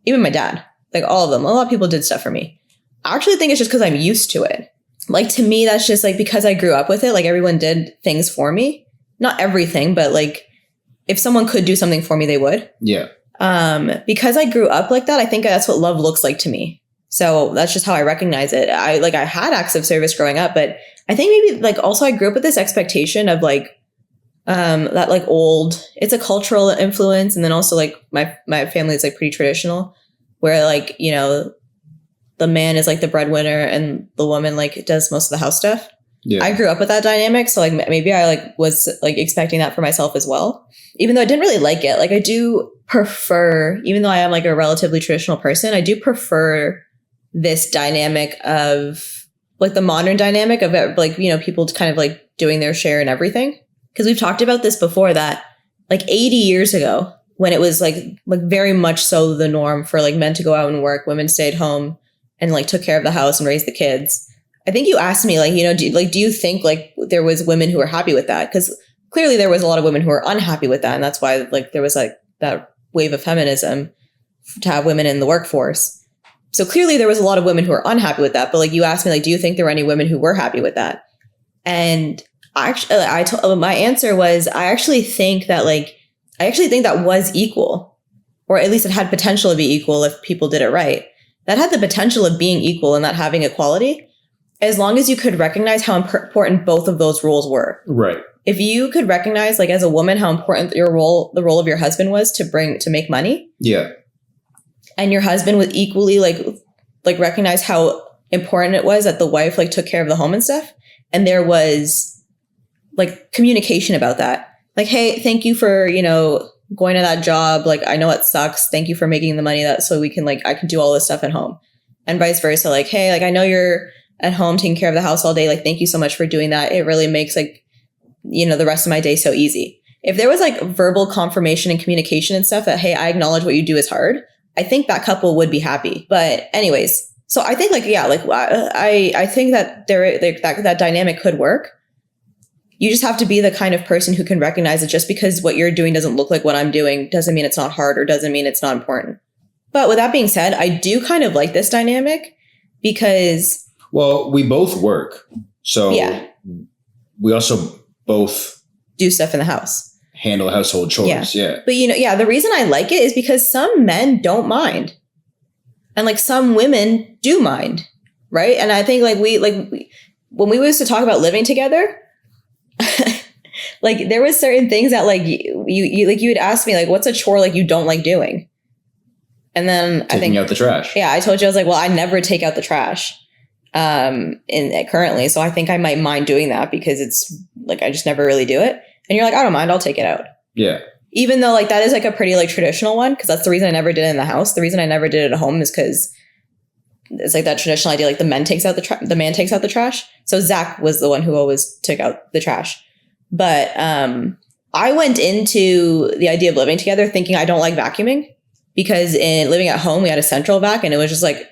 even my dad, like all of them. A lot of people did stuff for me. I actually think it's just because I'm used to it. Like to me, that's just like because I grew up with it, like everyone did things for me. Not everything, but like if someone could do something for me, they would. Yeah. Because I grew up like that, I think that's what love looks like to me. So that's just how I recognize it. I had acts of service growing up, but I think maybe like also I grew up with this expectation of like, that like it's a cultural influence. And then also like my family is like pretty traditional where like, the man is like the breadwinner and the woman like does most of the house stuff. Yeah. I grew up with that dynamic. So like maybe I like was like expecting that for myself as well, even though I didn't really like it. Like I do prefer, even though I am like a relatively traditional person, I do prefer this dynamic of like the modern dynamic of like, people kind of like doing their share and everything. Because we've talked about this before that like 80 years ago when it was like very much so the norm for like men to go out and work, women stayed home and like took care of the house and raised the kids. I think you asked me like, do you think like there was women who were happy with that? Because clearly there was a lot of women who were unhappy with that. And that's why like there was like that wave of feminism to have women in the workforce. So clearly there was a lot of women who were unhappy with that. But like you asked me, like, do you think there were any women who were happy with that? And my answer was, I actually think that was equal, or at least it had potential to be equal if people did it right. That had the potential of being equal and not having equality, as long as you could recognize how important both of those roles were. Right. If you could recognize, like as a woman, how important the role of your husband was to make money. Yeah. And your husband would equally like recognize how important it was that the wife like took care of the home and stuff. And there was like communication about that. Like, hey, thank you for, going to that job. Like, I know it sucks. Thank you for making the money so we can I can do all this stuff at home, and vice versa. Like, hey, like I know you're at home taking care of the house all day. Like, thank you so much for doing that. It really makes the rest of my day so easy. If there was like verbal confirmation and communication and stuff that, hey, I acknowledge what you do is hard, I think that couple would be happy. But anyways, so I think I think that that dynamic could work. You just have to be the kind of person who can recognize that just because what you're doing doesn't look like what I'm doing doesn't mean it's not hard or doesn't mean it's not important. But with that being said, I do kind of like this dynamic because... Well, we both work. So yeah. We also both... do stuff in the house. Handle household chores, yeah. But the reason I like it is because some men don't mind. And like some women do mind, right? And I think when we used to talk about living together... like there was certain things that like you would ask me like, what's a chore like you don't like doing? And then taking out the trash. Yeah, I told you, I was like, well, I never take out the trash currently, so I think I might mind doing that because it's like I just never really do it. And you're like, I don't mind, I'll take it out. Yeah. Even though like that is like a pretty like traditional one, because that's the reason I never did it in the house. The reason I never did it at home is because it's like that traditional idea, like the man takes out the trash. So Zach was the one who always took out the trash. But I went into the idea of living together thinking I don't like vacuuming, because in living at home we had a central vac and it was just like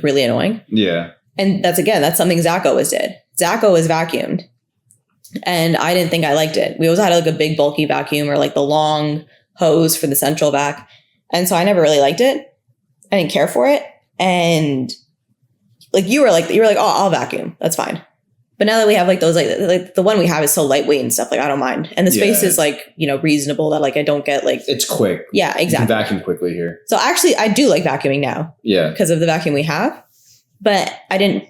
really annoying. Yeah. And that's something Zach always did. Zach always vacuumed. And I didn't think I liked it. We always had like a big bulky vacuum or like the long hose for the central vac. And so I never really liked it. I didn't care for it. And like you were like, oh, I'll vacuum. That's fine. But now that we have like those, like the one we have is so lightweight and stuff, like I don't mind. And the space is like, reasonable that like I don't get like. It's quick. Yeah, exactly. You can vacuum quickly here. So actually I do like vacuuming now. Yeah. Because of the vacuum we have. But I didn't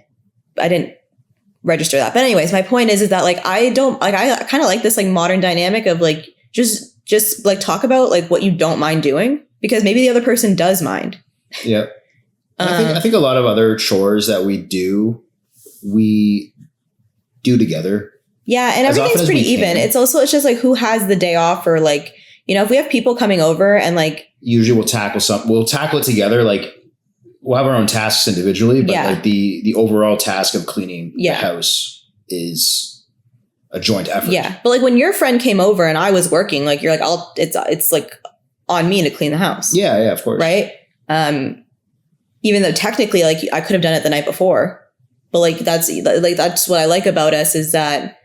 register that. But anyways, my point is that like I kind of like this like modern dynamic of like just like talk about like what you don't mind doing, because maybe the other person does mind. Yeah. I think a lot of other chores that we do together. Yeah, and everything's pretty even. It's just like who has the day off, or like, if we have people coming over and like usually we'll tackle it together. Like we'll have our own tasks individually, but like the overall task of cleaning the house is a joint effort. Yeah. But like when your friend came over and I was working, like you're like, it's like on me to clean the house. Yeah, of course. Right. Even though technically like I could have done it the night before, but like that's what I like about us is that,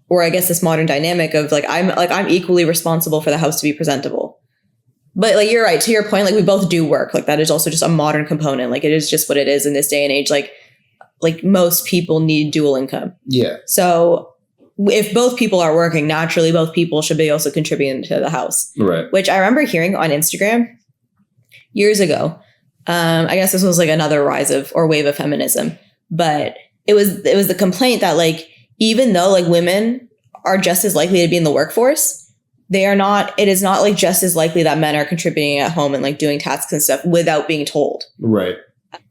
or I guess this modern dynamic of like I'm equally responsible for the house to be presentable. But like you're right, to your point, like we both do work. Like that is also just a modern component. Like it is just what it is in this day and age. Like most people need dual income. Yeah. So if both people are working, naturally both people should be also contributing to the house. Right. Which I remember hearing on Instagram years ago. I guess this was like another wave of feminism, but it was the complaint that like, even though like women are just as likely to be in the workforce, it is not like just as likely that men are contributing at home and like doing tasks and stuff without being told. Right.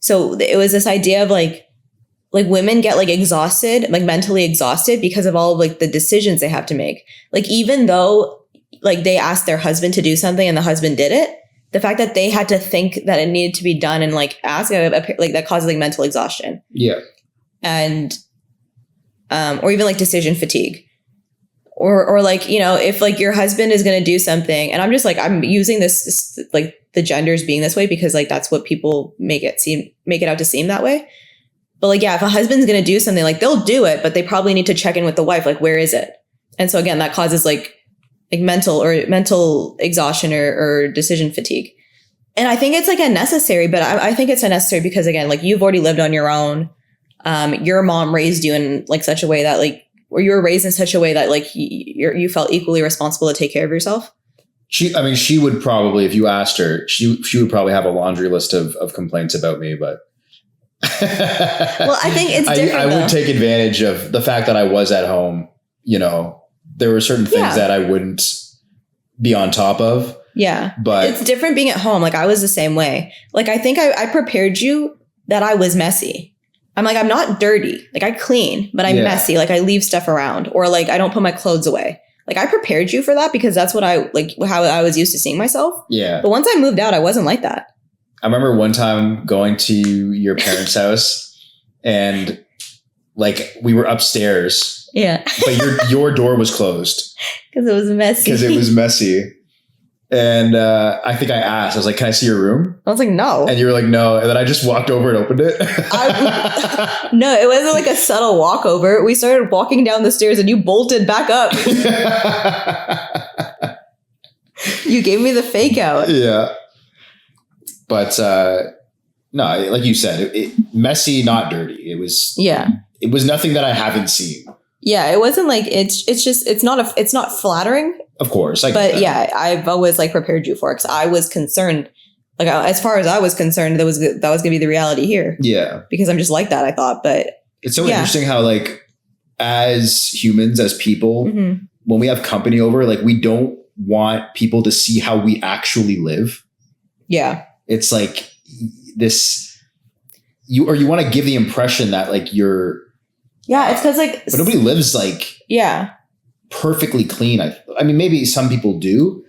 So it was this idea of like women get like exhausted, like mentally exhausted because of all of like the decisions they have to make. Like even though like they asked their husband to do something and the husband did it, the fact that they had to think that it needed to be done and like ask, like that causes like mental exhaustion. Yeah. And, or even like decision fatigue, or like, if like your husband is going to do something, and I'm just like, I'm using this like the genders being this way because like that's what people make it out to seem that way. But like, yeah, if a husband's going to do something, like they'll do it, but they probably need to check in with the wife. Like, where is it? And so again, that causes like mental exhaustion or decision fatigue. And I think it's like unnecessary, but I think it's unnecessary because again, like you've already lived on your own. Your mom raised you in like such a way that like, or you were raised in such a way that like you felt equally responsible to take care of yourself. She would probably, if you asked her, she would probably have a laundry list of complaints about me, but well, I think it's different. I would take advantage of the fact that I was at home. There were certain things that I wouldn't be on top of. Yeah. But it's different being at home. Like I was the same way. Like I think I prepared you that I was messy. I'm like, I'm not dirty. Like I clean, but I'm messy. Like I leave stuff around, or like I don't put my clothes away. Like I prepared you for that because that's what how I was used to seeing myself. Yeah. But once I moved out, I wasn't like that. I remember one time going to your parents' house and like we were upstairs. Yeah. But your door was closed. Because it was messy. And I think I asked, I was like, can I see your room? I was like, no. And you were like, no. And then I just walked over and opened it. No, it wasn't like a subtle walkover. We started walking down the stairs and you bolted back up. You gave me the fake out. Yeah. But no, like you said, messy, not dirty. It was nothing that I haven't seen. Yeah, it wasn't like it's not flattering. Of course, I've always like prepared you for it because I was concerned. Like as far as I was concerned, that was going to be the reality here. Yeah, because I'm just like that. I thought, but it's so interesting how like as humans, as people, when we have company over, like we don't want people to see how we actually live. Yeah, it's like this. You want to give the impression that like you're. Yeah, it's because like... But nobody lives like... Yeah. Perfectly clean. I mean, maybe some people do.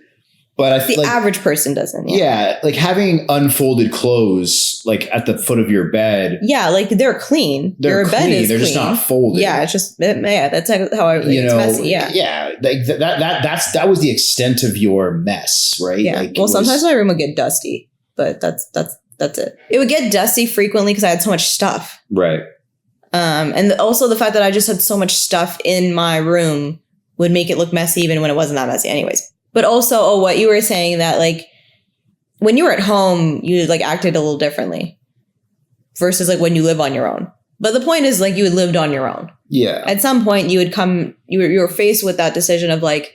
But the average person doesn't. Yeah. Like having unfolded clothes like at the foot of your bed. Yeah, like they're clean. Your bed is They're clean. Just not folded. Yeah, it's just that's how I. It's messy. Yeah. Yeah. Like that was the extent of your mess, right? Yeah. Like, well, sometimes my room would get dusty, but that's it. It would get dusty frequently because I had so much stuff. Right. And also the fact that I just had so much stuff in my room would make it look messy even when it wasn't that messy anyways. But also, what you were saying that like when you were at home, you like acted a little differently versus like when you live on your own. But the point is like you had lived on your own. Yeah. At some point you were faced with that decision of like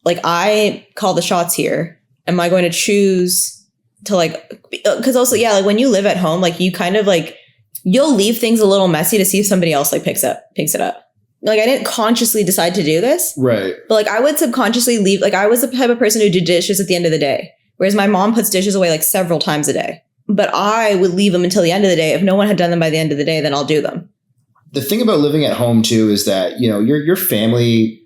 I call the shots here. Am I going to choose to like, because also, yeah, like when you live at home, like you kind of like, you'll leave things a little messy to see if somebody else like picks it up. Like I didn't consciously decide to do this. Right. But like I would subconsciously leave, like I was the type of person who did dishes at the end of the day. Whereas my mom puts dishes away like several times a day. But I would leave them until the end of the day. If no one had done them by the end of the day, then I'll do them. The thing about living at home too is that, you know, your family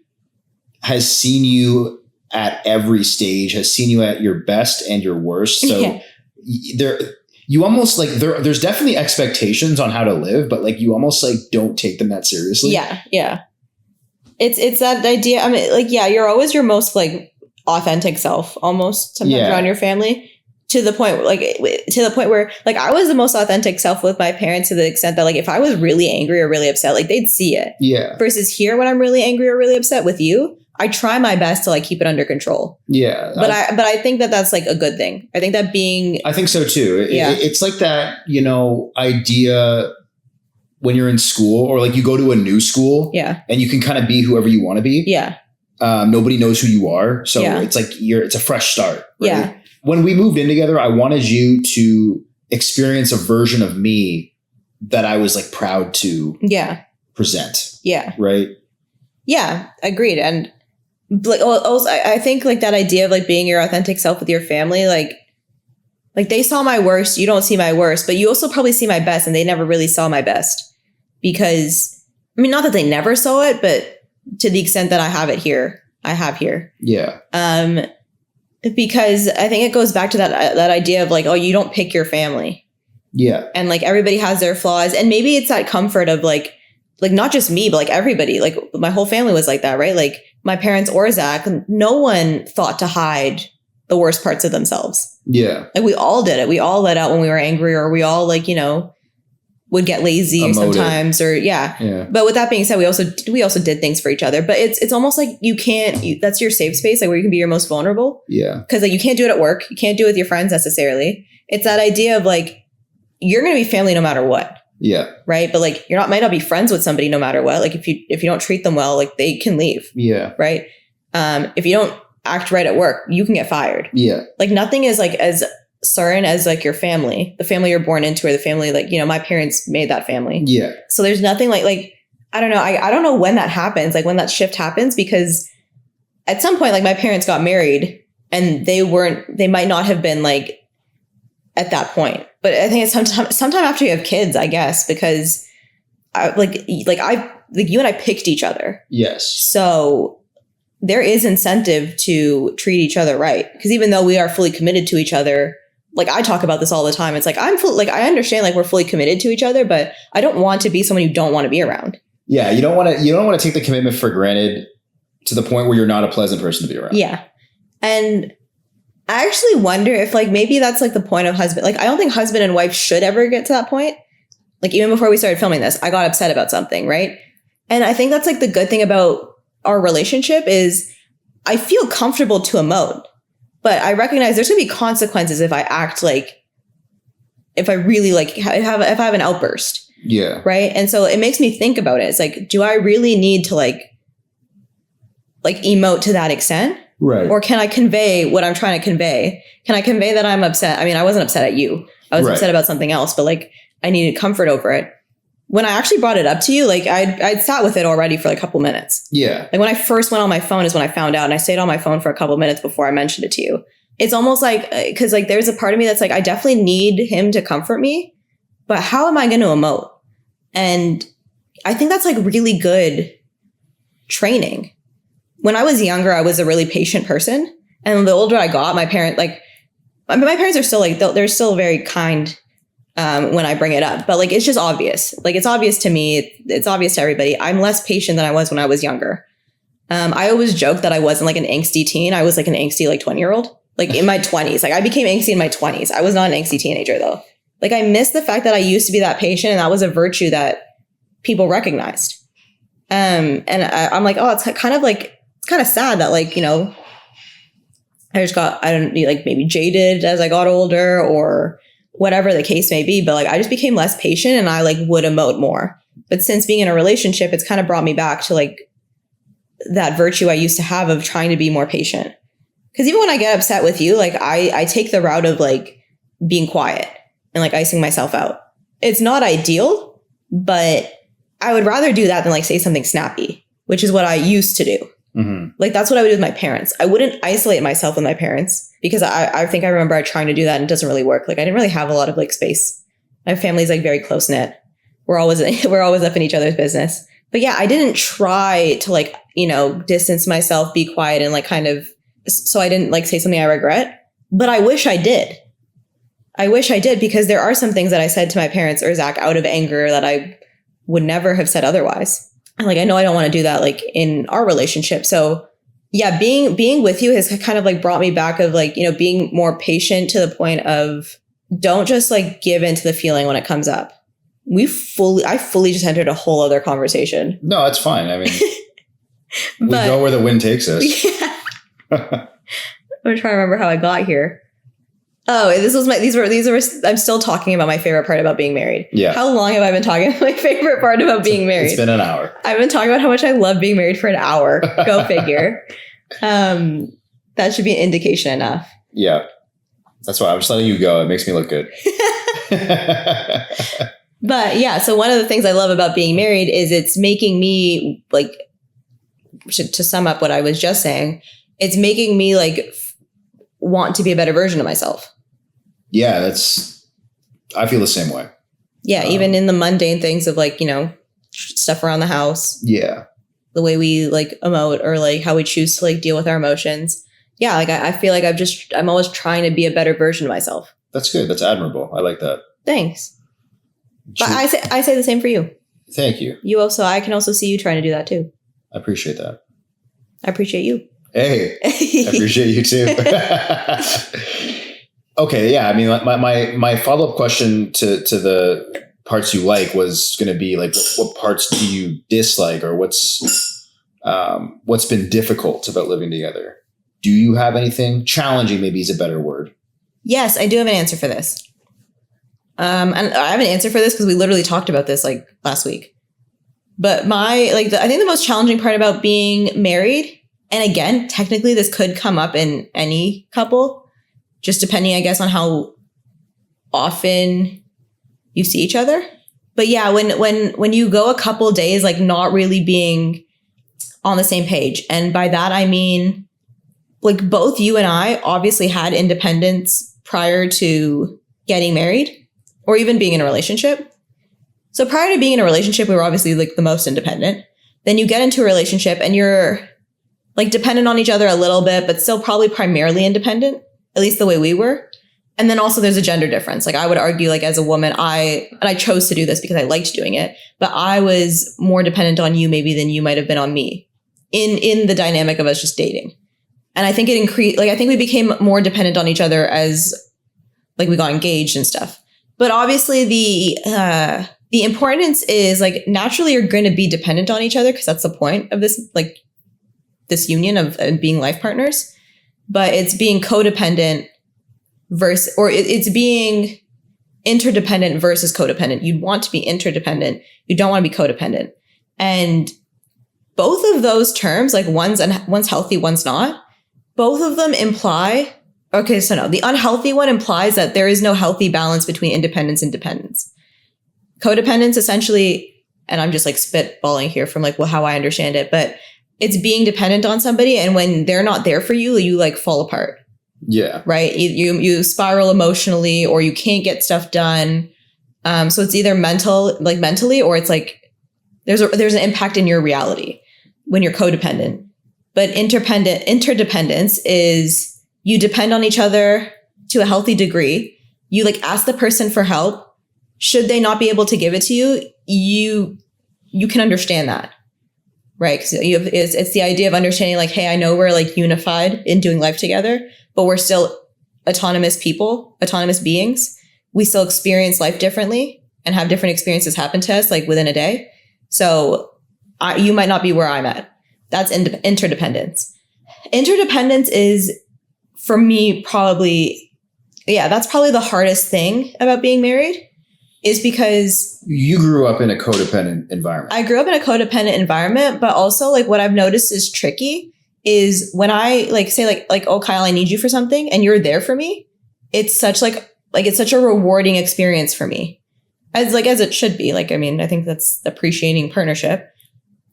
has seen you at every stage, has seen you at your best and your worst. So you almost like there's definitely expectations on how to live, but like you almost like don't take them that seriously. Yeah. Yeah. It's that idea. I mean, like, yeah, you're always your most like authentic self almost sometimes around your family to the point where like I was the most authentic self with my parents to the extent that like if I was really angry or really upset, like they'd see it. Yeah. Versus here when I'm really angry or really upset with you, I try my best to like keep it under control. Yeah. But I think that that's like a good thing. I think so too. It's like that, you know, idea when you're in school or like you go to a new school and you can kind of be whoever you want to be. Yeah. Nobody knows who you are. So it's like it's a fresh start. Right? Yeah. When we moved in together, I wanted you to experience a version of me that I was like proud to present. Yeah. Right. Yeah. Agreed. And like also, I think like that idea of like being your authentic self with your family, like they saw my worst, you don't see my worst, but you also probably see my best, and they never really saw my best because I mean, not that they never saw it, but to the extent that I have here. Yeah. Because I think it goes back to that idea of like, oh, you don't pick your family. Yeah. And like everybody has their flaws, and maybe it's that comfort of like not just me, but like everybody, like my whole family was like that, right? Like my parents or Zach, no one thought to hide the worst parts of themselves. Yeah. Like we all did it. We all let out when we were angry, or we all like, you know, would get lazy sometimes or yeah. But with that being said, we also did things for each other, but it's almost like that's your safe space, like where you can be your most vulnerable. Yeah. Cause like you can't do it at work. You can't do it with your friends necessarily. It's that idea of like, you're going to be family no matter what. Yeah. Right. But like, might not be friends with somebody no matter what. Like if you don't treat them well, like they can leave. Yeah. Right. If you don't act right at work, you can get fired. Yeah. Like nothing is like as certain as like your family, the family you're born into, or the family, like, you know, my parents made that family. Yeah. So there's nothing like, I don't know. I don't know when that happens, like when that shift happens, because at some point, like my parents got married and they might not have been like at that point. But I think it's sometime after you have kids, I guess, because you and I picked each other. Yes. So there is incentive to treat each other right. Because even though we are fully committed to each other, like I talk about this all the time. It's like, I understand like we're fully committed to each other, but I don't want to be someone you don't want to be around. Yeah. You don't want to take the commitment for granted to the point where you're not a pleasant person to be around. Yeah. And I actually wonder if like, maybe that's like the point of husband. Like, I don't think husband and wife should ever get to that point. Like even before we started filming this, I got upset about something. Right. And I think that's like the good thing about our relationship is I feel comfortable to emote, but I recognize there's going to be consequences if I act like, if I really like, if I have an outburst. Yeah. Right. And so it makes me think about it. It's like, do I really need to like emote to that extent? Right. Or can I convey what I'm trying to convey? Can I convey that I'm upset? I mean, I wasn't upset at you. I was upset about something else, but like I needed comfort over it. When I actually brought it up to you, like I'd sat with it already for like a couple minutes. Yeah. Like when I first went on my phone is when I found out, and I stayed on my phone for a couple minutes before I mentioned it to you. It's almost like, cause like there's a part of me that's like, I definitely need him to comfort me, but how am I going to emote? And I think that's like really good training. When I was younger, I was a really patient person. And the older I got, my parents are still like, they're still very kind when I bring it up. But like, it's just obvious. Like, it's obvious to me. It's obvious to everybody. I'm less patient than I was when I was younger. I always joke that I wasn't like an angsty teen. I was like an angsty like 20-year-old, like in my 20s. Like I became angsty in my 20s. I was not an angsty teenager though. Like I miss the fact that I used to be that patient, and that was a virtue that people recognized. And I'm like, oh, it's kind of sad that like, you know, I don't like maybe jaded as I got older or whatever the case may be. But like, I just became less patient and I like would emote more. But since being in a relationship, it's kind of brought me back to like that virtue I used to have of trying to be more patient. Because even when I get upset with you, like I take the route of like being quiet and like icing myself out. It's not ideal, but I would rather do that than like say something snappy, which is what I used to do. Mm-hmm. Like that's what I would do with my parents. I wouldn't isolate myself with my parents because I think I remember trying to do that and it doesn't really work. Like I didn't really have a lot of like space. My family's like very close knit. We're always up in each other's business. But yeah, I didn't try to like, you know, distance myself, be quiet and like kind of, so I didn't like say something I regret. But I wish I did. Because there are some things that I said to my parents or Zach out of anger that I would never have said otherwise. And like, I know I don't want to do that like in our relationship. So yeah, being with you has kind of like brought me back of like, you know, being more patient to the point of don't just like give into the feeling when it comes up. I fully just entered a whole other conversation. No, it's fine. I mean, we go where the wind takes us. Yeah. I'm trying to remember how I got here. Oh, I'm still talking about my favorite part about being married. Yeah. How long have I been talking about my favorite part about being married? It's been an hour. I've been talking about how much I love being married for an hour. Go figure. That should be an indication enough. Yeah. That's why I'm just letting you go. It makes me look good. But yeah, so one of the things I love about being married is it's making me like, to sum up what I was just saying, it's making me like want to be a better version of myself. Yeah, I feel the same way. Yeah, even in the mundane things of like, you know, stuff around the house. Yeah. The way we like emote or like how we choose to like deal with our emotions. Yeah, like I feel like I'm always trying to be a better version of myself. That's good. That's admirable. I like that. Thanks. But I say the same for you. Thank you. I can also see you trying to do that too. I appreciate that. I appreciate you. Hey, I appreciate you too. Okay, yeah. I mean, my follow-up question to the parts you like was going to be like, what parts do you dislike, or what's been difficult about living together? Do you have anything challenging? Maybe is a better word. Yes, I do have an answer for this. And I have an answer for this because we literally talked about this like last week. But I think the most challenging part about being married, and again, technically this could come up in any couple, just depending, I guess, on how often you see each other. But yeah, when you go a couple days like not really being on the same page, and by that I mean like both you and I obviously had independence prior to getting married or even being in a relationship. So prior to being in a relationship, we were obviously like the most independent. Then you get into a relationship and you're like dependent on each other a little bit, but still probably primarily independent, at least the way we were. And then also there's a gender difference. Like I would argue like as a woman, I chose to do this because I liked doing it, but I was more dependent on you maybe than you might have been on me in the dynamic of us just dating. And I think it increased, like I think we became more dependent on each other as like we got engaged and stuff. But obviously the importance is like naturally you're going to be dependent on each other because that's the point of this, like this union of being life partners. But it's being codependent it's being interdependent versus codependent. You'd want to be interdependent. You don't want to be codependent. And both of those terms, like one's healthy, one's not. Both of them imply, okay, so no, the unhealthy one implies that there is no healthy balance between independence and dependence. Codependence essentially, and I'm just like spitballing here from like how I understand it, but it's being dependent on somebody, and when they're not there for you, you like fall apart. Yeah. Right? You spiral emotionally, or you can't get stuff done. So it's either mentally, or it's like there's an impact in your reality when you're codependent. But interdependence is you depend on each other to a healthy degree. You like ask the person for help. Should they not be able to give it to you, you can understand that, right? Because it's the idea of understanding like, hey, I know we're like unified in doing life together, but we're still autonomous people, autonomous beings. We still experience life differently and have different experiences happen to us like within a day. So you might not be where I'm at. That's interdependence. Interdependence is, for me, that's probably the hardest thing about being married, is because you grew up in a codependent environment. I grew up in a codependent environment, but also like what I've noticed is tricky is when I like say like, oh, Kyle, I need you for something and you're there for me. It's such it's such a rewarding experience for me, as it should be. Like, I mean, I think that's appreciating partnership.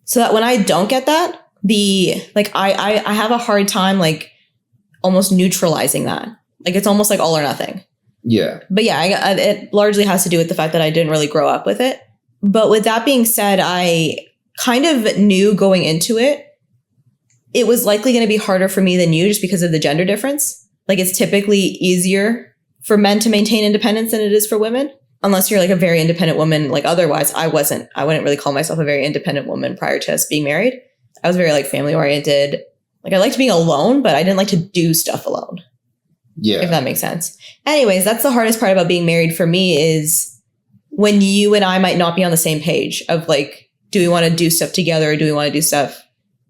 So that when I don't get that, I have a hard time like almost neutralizing that. Like it's almost like all or nothing. Yeah. But yeah, it largely has to do with the fact that I didn't really grow up with it. But with that being said, I kind of knew going into it, it was likely going to be harder for me than you just because of the gender difference. Like it's typically easier for men to maintain independence than it is for women. Unless you're like a very independent woman. Like otherwise, I wouldn't really call myself a very independent woman prior to us being married. I was very like family oriented. Like I liked being alone, but I didn't like to do stuff alone. Yeah. If that makes sense. Anyways, that's the hardest part about being married for me is when you and I might not be on the same page of like, do we want to do stuff together or do we want to do stuff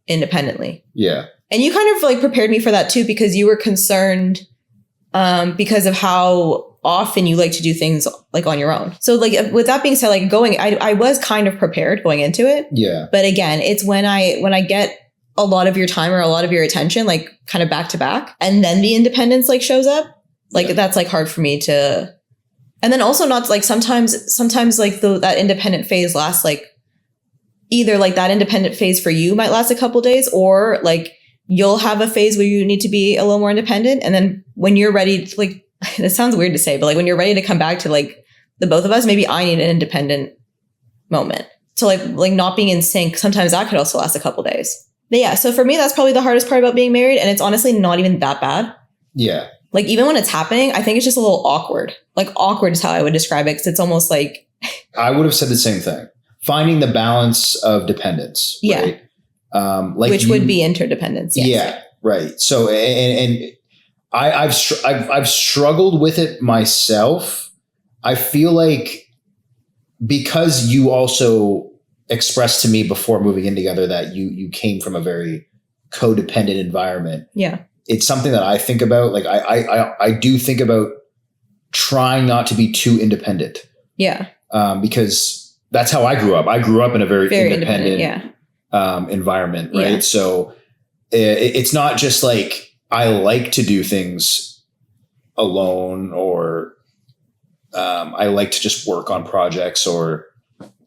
independently? Yeah. And you kind of like prepared me for that too, because you were concerned because of how often you like to do things like on your own. So like with that being said, like I was kind of prepared going into it. Yeah. But again, it's when I get a lot of your time or a lot of your attention, like kind of back to back, and then the independence like shows up, like that's like hard for me to, and then also not like sometimes like that independent phase lasts like either like that independent phase for you might last a couple days, or like you'll have a phase where you need to be a little more independent. And then when you're ready to like, it sounds weird to say, but like when you're ready to come back to like the both of us, maybe I need an independent moment. So like not being in sync, sometimes that could also last a couple days. But yeah, so for me, that's probably the hardest part about being married. And it's honestly not even that bad. Yeah. Like even when it's happening, I think it's just a little awkward. Like awkward is how I would describe it. Cause it's almost like. I would have said the same thing. Finding the balance of dependence. Yeah. Right? Which would be interdependence. Yes. Yeah. Right. So, and I've struggled with it myself. I feel like because you also expressed to me before moving in together that you came from a very codependent environment. Yeah. It's something that I think about. Like I do think about trying not to be too independent. Yeah. Because that's how I grew up. I grew up in a very independent environment. Right. Yeah. So it's not just like I like to do things alone or I like to just work on projects or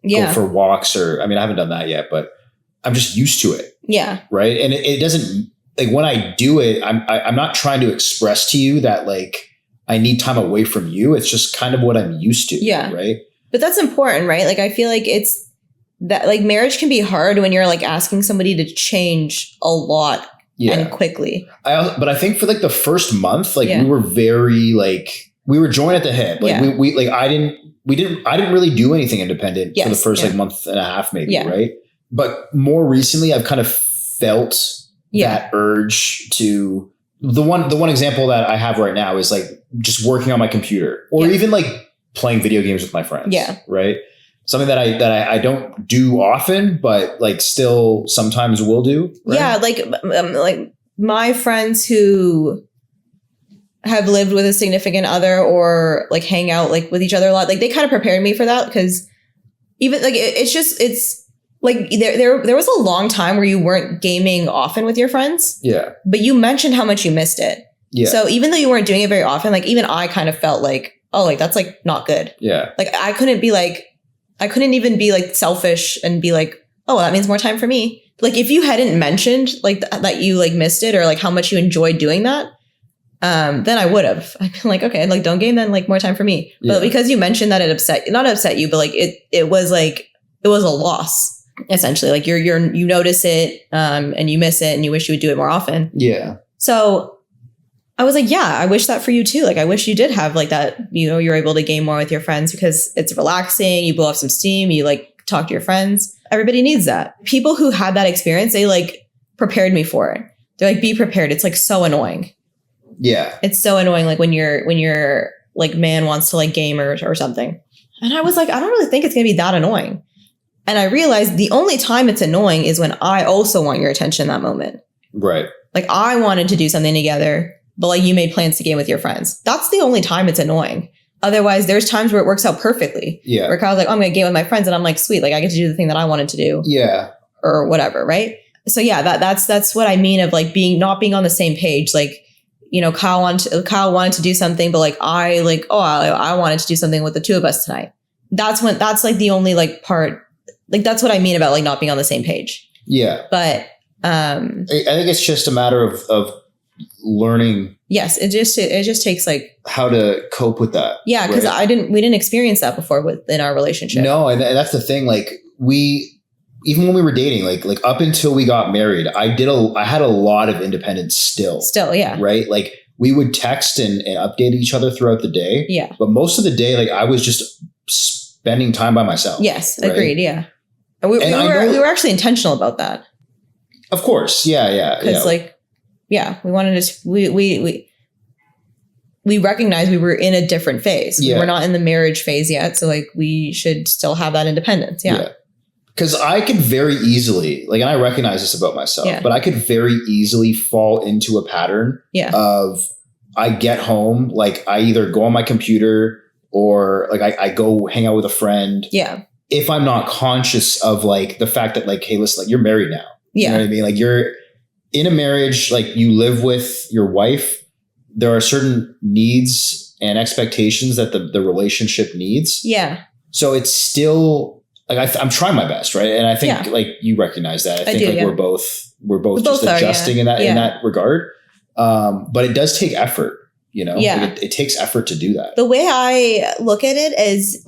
go for walks or, I mean, I haven't done that yet, but I'm just used to it. Yeah. Right. And it doesn't like when I do it, I'm not trying to express to you that like I need time away from you. It's just kind of what I'm used to. Yeah. Right. But that's important, right? Like, I feel like it's that like marriage can be hard when you're like asking somebody to change a lot and quickly. But I think for like the first month, like we were very like, we were joined at the hip. Like we like, I didn't really do anything independent for the first like month and a half, maybe. Right. But more recently, I've kind of felt that urge to the one example that I have right now is like just working on my computer or even like playing video games with my friends. Yeah. Right. Something that I don't do often, but like still sometimes will do. Right? Yeah. Like my friends who have lived with a significant other or like hang out like with each other a lot, like they kind of prepared me for that because even like it's like there was a long time where you weren't gaming often with your friends. Yeah. But you mentioned how much you missed it. Yeah. So even though you weren't doing it very often, like even I kind of felt like, oh, like that's like not good. Yeah. Like I couldn't even be like selfish and be like, oh, that means more time for me. Like if you hadn't mentioned like that you like missed it or like how much you enjoyed doing that, then I would have. I'd been like, okay, like don't game then, like more time for me. Yeah. But because you mentioned that it not upset you, but like it was a loss. Essentially, like you notice it and you miss it and you wish you would do it more often. Yeah. So I was like, yeah, I wish that for you too. Like, I wish you did have like that, you know, you're able to game more with your friends because it's relaxing. You blow off some steam. You like talk to your friends. Everybody needs that. People who had that experience, they like prepared me for it. They're like, be prepared. It's like so annoying. Yeah. It's so annoying. Like when your like man wants to like game or something. And I was like, I don't really think it's going to be that annoying. And I realized the only time it's annoying is when I also want your attention in that moment. Right. Like I wanted to do something together, but like you made plans to game with your friends. That's the only time it's annoying. Otherwise, there's times where it works out perfectly. Yeah. Where Kyle's like, oh, I'm going to game with my friends. And I'm like, sweet. Like I get to do the thing that I wanted to do. Yeah. Or whatever. Right. So yeah, that's what I mean of like not being on the same page. Like, you know, Kyle wanted to do something, but like, I wanted to do something with the two of us tonight. That's like the only like part. Like, that's what I mean about like not being on the same page. Yeah. But I think it's just a matter of learning. Yes. It just takes like how to cope with that. Yeah. Cause right? we didn't experience that before within our relationship. No. And that's the thing. Like even when we were dating, like up until we got married, I had a lot of independence still. Yeah. Right. Like we would text and update each other throughout the day. Yeah. But most of the day, like I was just spending time by myself. Yes. Right? Agreed. Yeah. We were actually intentional about that. Of course. Yeah. Because like, yeah, we wanted to, we recognized we were in a different phase. Yeah. We were not in the marriage phase yet. So like we should still have that independence. Yeah. Because I could very easily, like, and I recognize this about myself, but I could very easily fall into a pattern of I get home, like I either go on my computer or like I go hang out with a friend. Yeah. If I'm not conscious of like the fact that like, hey, listen, like you're married now. Yeah. You know what I mean? Like you're in a marriage, like you live with your wife. There are certain needs and expectations that the relationship needs. Yeah. So it's still like I'm trying my best, right? And I think like you recognize that. I think like we're both just adjusting in that regard. But it does take effort, you know? Yeah. Like it takes effort to do that. The way I look at it is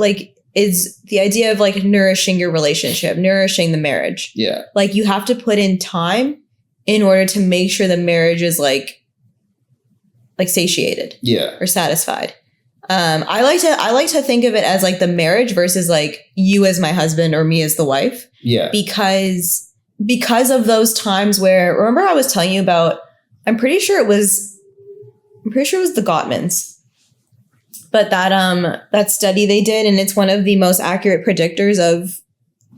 the idea of like nourishing your relationship, nourishing the marriage. Yeah. Like you have to put in time in order to make sure the marriage is like satiated. Yeah. Or satisfied. I like to think of it as like the marriage versus like you as my husband or me as the wife. Yeah. Because of those times where, remember I was telling you about, I'm pretty sure it was the Gottmans. But that study they did, and it's one of the most accurate predictors of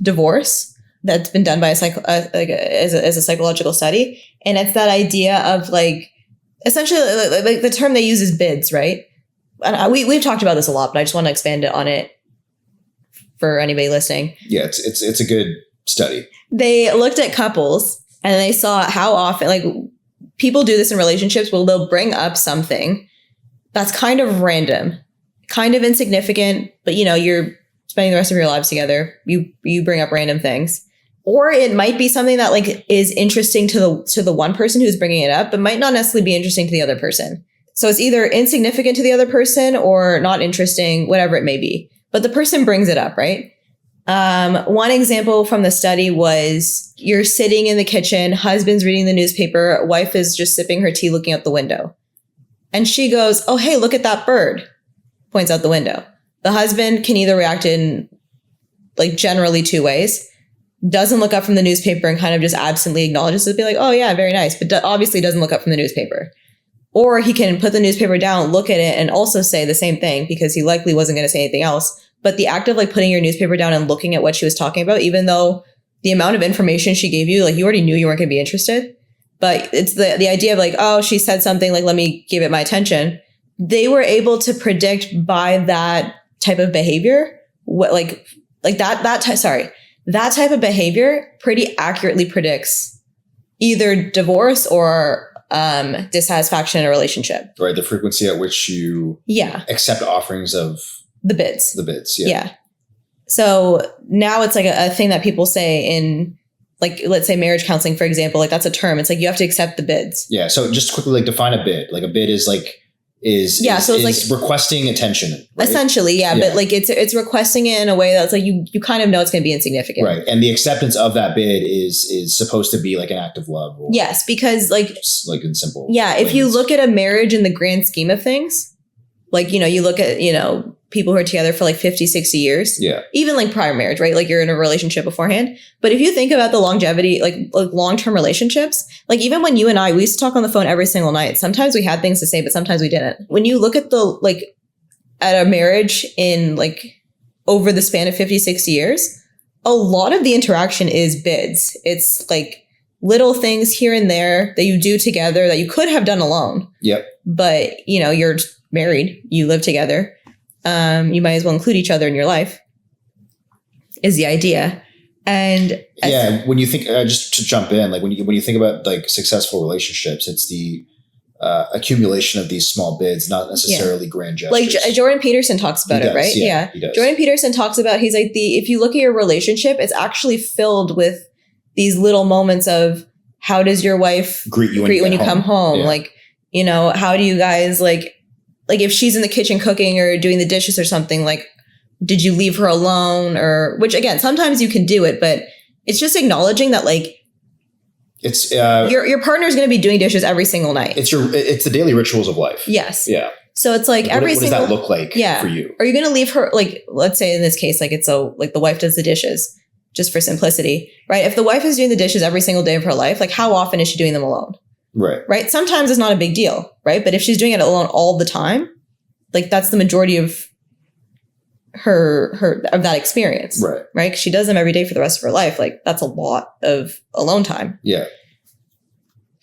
divorce that's been done by as a psychological study. And it's that idea of like, essentially like the term they use is bids, right? And we've talked about this a lot, but I just want to expand on it for anybody listening. Yeah, it's a good study. They looked at couples and they saw how often, like people do this in relationships, well, they'll bring up something that's kind of random, kind of insignificant, but you know, you're spending the rest of your lives together. You bring up random things. Or it might be something that like is interesting to the one person who's bringing it up, but might not necessarily be interesting to the other person. So it's either insignificant to the other person or not interesting, whatever it may be. But the person brings it up, right? One example from the study was you're sitting in the kitchen, husband's reading the newspaper, wife is just sipping her tea looking out the window. And she goes, oh, hey, look at that bird. Points out the window. The husband can either react in like generally two ways. Doesn't look up from the newspaper and kind of just absently acknowledges it, be like, oh yeah, very nice. But obviously doesn't look up from the newspaper. Or he can put the newspaper down, look at it, and also say the same thing because he likely wasn't going to say anything else. But the act of like putting your newspaper down and looking at what she was talking about, even though the amount of information she gave you, like you already knew you weren't going to be interested. But it's the idea of like, oh, she said something, like, let me give it my attention. They were able to predict by that type of behavior, what that type of behavior pretty accurately predicts either divorce or dissatisfaction in a relationship. Right. The frequency at which you accept offerings of the bids. Yeah. So now it's like a thing that people say in, like, let's say marriage counseling, for example, like that's a term. It's like you have to accept the bids. Yeah. So just quickly, like define a bid. Like a bid is like So it's like requesting attention. Right? Essentially, yeah. But like it's requesting it in a way that's like you kind of know it's going to be insignificant. Right. And the acceptance of that bid is supposed to be like an act of love. Yes, because like in simple. Yeah. If you look at a marriage in the grand scheme of things, like, you look at, people who are together for like 50, 60 years. Yeah. Even like prior marriage, right? Like you're in a relationship beforehand. But if you think about the longevity, like long-term relationships, like even when you and I, we used to talk on the phone every single night. Sometimes we had things to say, but sometimes we didn't. When you look at at a marriage in like over the span of 50, 60 years, a lot of the interaction is bids. It's like little things here and there that you do together that you could have done alone. Yep. But, you're married, you live together. You might as well include each other in your life is the idea. And when you think, just to jump in, like when you think about like successful relationships, it's the accumulation of these small bids, not necessarily grand gestures. Like Jordan Peterson talks about it, right? Yeah. He does. Jordan Peterson talks about, he's like if you look at your relationship, it's actually filled with these little moments of how does your wife greet you when you come home? Yeah. Like, how do you guys like if she's in the kitchen cooking or doing the dishes or something, like, did you leave her alone? Or, which again, sometimes you can do it, but it's just acknowledging that like, it's your partner's going to be doing dishes every single night. It's the daily rituals of life. Yes. Yeah. So it's like what does that look like for you? Are you going to leave her, like, let's say in this case, like like the wife does the dishes just for simplicity, right? If the wife is doing the dishes every single day of her life, like how often is she doing them alone? Right. Sometimes it's not a big deal. Right. But if she's doing it alone all the time, like that's the majority of of that experience. Right. Right. 'Cause she does them every day for the rest of her life. Like that's a lot of alone time. Yeah.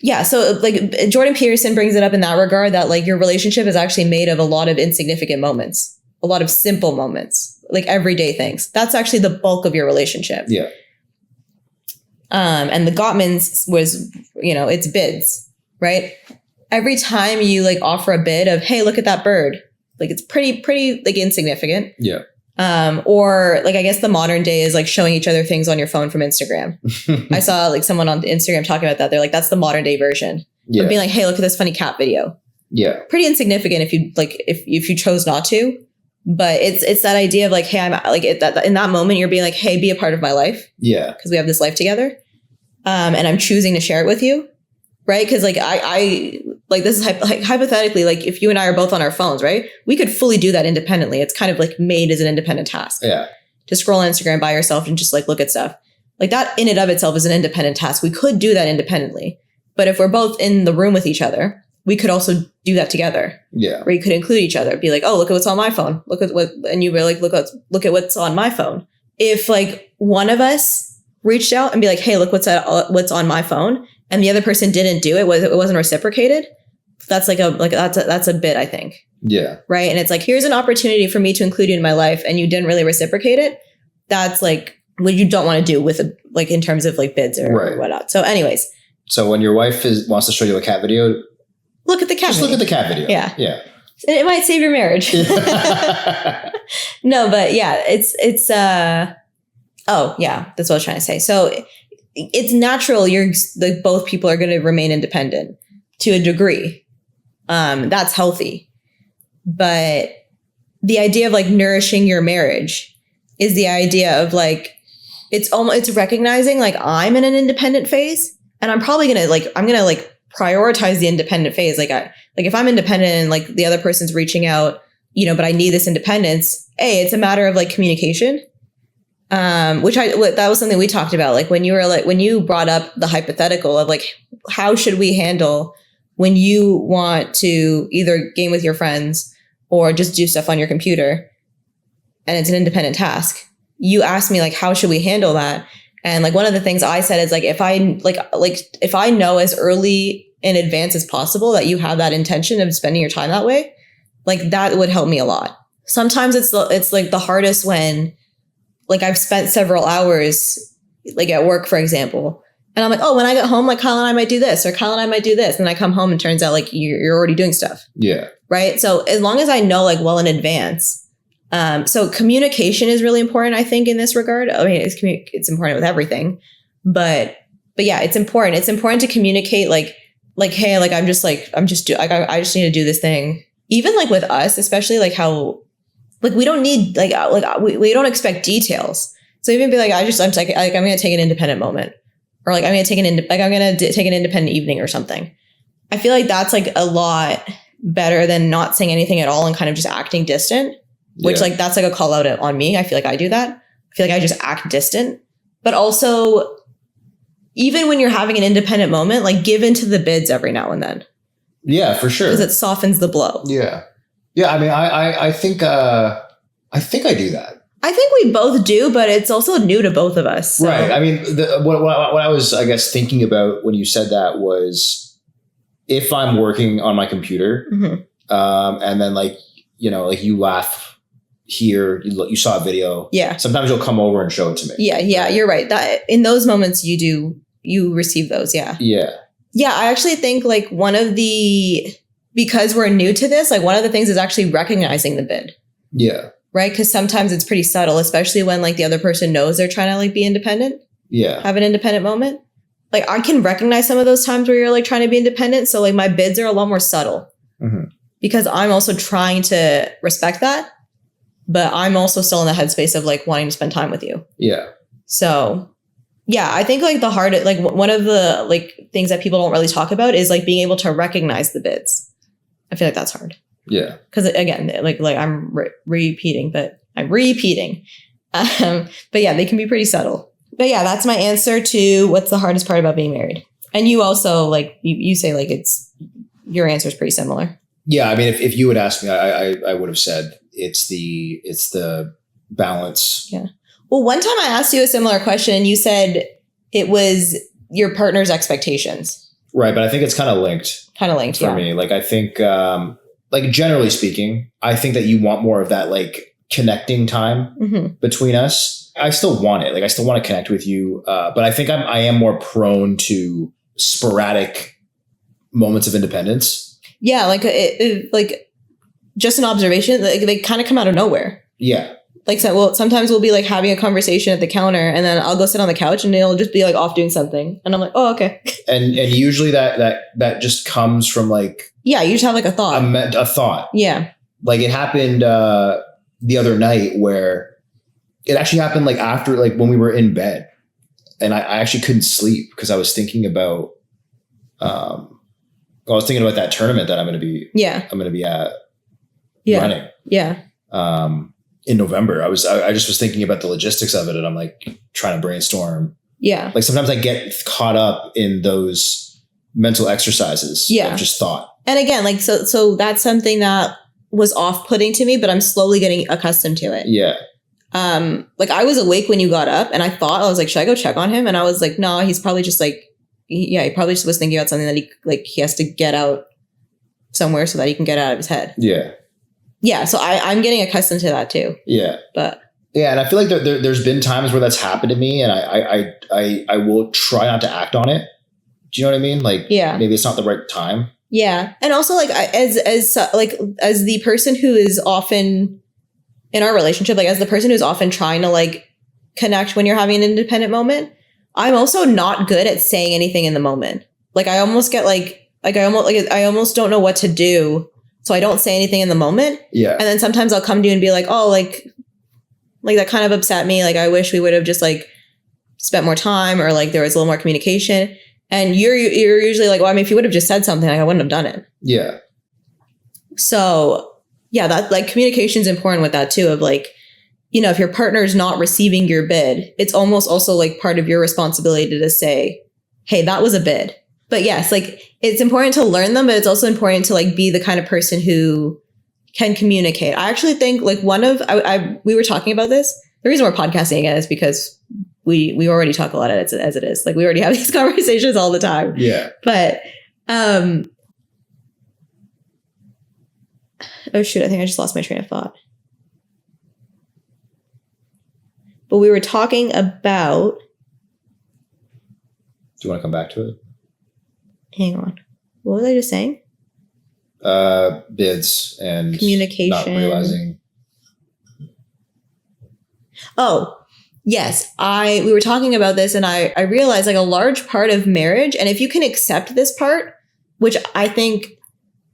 Yeah. So like Jordan Peterson brings it up in that regard that like your relationship is actually made of a lot of insignificant moments, a lot of simple moments, like everyday things. That's actually the bulk of your relationship. Yeah. And the Gottmans was, it's bids, right? Every time you like offer a bid of, hey, look at that bird. Like it's pretty like insignificant. Yeah. Or like, I guess the modern day is like showing each other things on your phone from Instagram. I saw like someone on Instagram talking about that. They're like, that's the modern day version. Yeah. Of being like, hey, look at this funny cat video. Yeah. Pretty insignificant if you like, if you chose not to. But it's that idea of like, hey, I'm like in that moment, you're being like, hey, be a part of my life. Yeah. Because we have this life together. And I'm choosing to share it with you. Right. Because like I like this is like hypothetically, like if you and I are both on our phones, right, we could fully do that independently. It's kind of like made as an independent task. Yeah. To scroll on Instagram by yourself and just like look at stuff like that in and of itself is an independent task. We could do that independently. But if we're both in the room with each other, we could also do that together. Yeah. Where you could include each other. Be like, oh, look at what's on my phone. Look at what, and you were like, look at what's on my phone. If like one of us reached out and be like, hey, look what's on my phone, and the other person didn't do it, it wasn't reciprocated. That's that's a bit, I think. Yeah. Right. And it's like, here's an opportunity for me to include you in my life, and you didn't really reciprocate it. That's like what you don't want to do with like in terms of like bids or whatnot. So anyways. So when your wife wants to show you a cat video, look at the cat. Just look at the cat video. Yeah. Yeah. It might save your marriage. No, but yeah, it's oh yeah, that's what I was trying to say. So it's natural. Both people are going to remain independent to a degree. That's healthy. But the idea of like nourishing your marriage is the idea of like, it's recognizing like I'm in an independent phase, and I'm probably going to prioritize the independent phase. Like if I'm independent and like the other person's reaching out, but I need this independence. It's a matter of like communication. That was something we talked about. Like when you brought up the hypothetical of like, how should we handle when you want to either game with your friends or just do stuff on your computer and it's an independent task? You asked me like, how should we handle that? And like, one of the things I said is like, if I know as early in advance as possible that you have that intention of spending your time that way, like that would help me a lot. Sometimes it's like the hardest when like I've spent several hours like at work, for example, and I'm like, oh, when I get home, like Kyle and I might do this, or Kyle and I might do this. And I come home and turns out like you're already doing stuff. Yeah. Right. So as long as I know like well in advance. So communication is really important, I think, in this regard. I mean, it's important with everything, but yeah, it's important. It's important to communicate like, hey, like I just need to do this thing. even like with us, especially like how, like we don't need we don't expect details. So even be like, I'm going to take an independent moment, or like I'm going to take an independent evening or something. I feel like that's like a lot better than not saying anything at all and kind of just acting distant, which like that's like a call out on me. I feel like I do that. I feel like I just act distant. But also, even when you're having an independent moment, like give into the bids every now and then. Yeah, for sure. Because it softens the blow. Yeah. Yeah. I mean, I think I do that. I think we both do, but it's also new to both of us. So. Right. I mean, what I was, I guess, thinking about when you said that was if I'm working on my computer and then like, you know, like you laugh here, you saw a video. Yeah. Sometimes you'll come over and show it to me. Yeah. Yeah. Right? You're right. That in those moments you receive those. Yeah. Yeah. Yeah. I actually think like because we're new to this, like one of the things is actually recognizing the bid. Yeah. Right. Because sometimes it's pretty subtle, especially when like the other person knows they're trying to like be independent. Yeah. Have an independent moment. Like I can recognize some of those times where you're like trying to be independent. So like my bids are a lot more subtle because I'm also trying to respect that, but I'm also still in the headspace of like wanting to spend time with you. Yeah. So yeah, I think like one of the like things that people don't really talk about is like being able to recognize the bids. I feel like that's hard. Yeah. Because again, like I'm repeating. But yeah, they can be pretty subtle. But yeah, that's my answer to what's the hardest part about being married. And you also like you say like your answer is pretty similar. Yeah, I mean, if you would ask me, I would have said it's the balance. Yeah. Well, one time I asked you a similar question. You said it was your partner's expectations. Right, but I think it's kind of linked. For me. Like I think, like generally speaking, I think that you want more of that like connecting time between us. I still want it. Like I still want to connect with you. But I think I am more prone to sporadic moments of independence. Yeah. Like like just an observation. Like they kind of come out of nowhere. Yeah. Like, sometimes we'll be like having a conversation at the counter and then I'll go sit on the couch and it'll just be like off doing something. And I'm like, oh, okay. And usually that just comes from like. Yeah. You just have like a thought. A thought. Yeah. Like it happened the other night where it actually happened like after, like when we were in bed and I actually couldn't sleep because I was thinking about, that tournament that I'm going to be at running. Yeah. In November, I just was thinking about the logistics of it and I'm like trying to brainstorm. Yeah. Like sometimes I get caught up in those mental exercises of just thought. And again, like, so that's something that was off-putting to me, but I'm slowly getting accustomed to it. Yeah. Like I was awake when you got up and I was like, should I go check on him? And I was like, no, he's probably just like, he probably just was thinking about something that he has to get out somewhere so that he can get out of his head. Yeah. Yeah. So I'm getting accustomed to that too. Yeah. But yeah. And I feel like there's been times where that's happened to me and I will try not to act on it. Do you know what I mean? Like, yeah, maybe it's not the right time. Yeah. And also like as the person who is often in our relationship, like as the person who's often trying to like connect when you're having an independent moment, I'm also not good at saying anything in the moment. Like I almost get I almost don't know what to do. So I don't say anything in the moment. Yeah. And then sometimes I'll come to you and be like, oh, like that kind of upset me. Like I wish we would have just like spent more time or like there was a little more communication. And you're usually like, well, I mean, if you would have just said something, like, I wouldn't have done it. Yeah. So yeah, that like communication is important with that too. Of like, you know, if your partner is not receiving your bid, it's almost also like part of your responsibility to say, hey, that was a bid. But yes, like it's important to learn them, but it's also important to like be the kind of person who can communicate. I actually think like we were talking about this. The reason we're podcasting again is because we already talk a lot as it is. Like we already have these conversations all the time. Yeah. But oh shoot, I think I just lost my train of thought. But we were talking about. Do you want to come back to it? Hang on. What was I just saying? Bids and communication. Not realizing. Oh, yes. We were talking about this and I realized like a large part of marriage, and if you can accept this part, which I think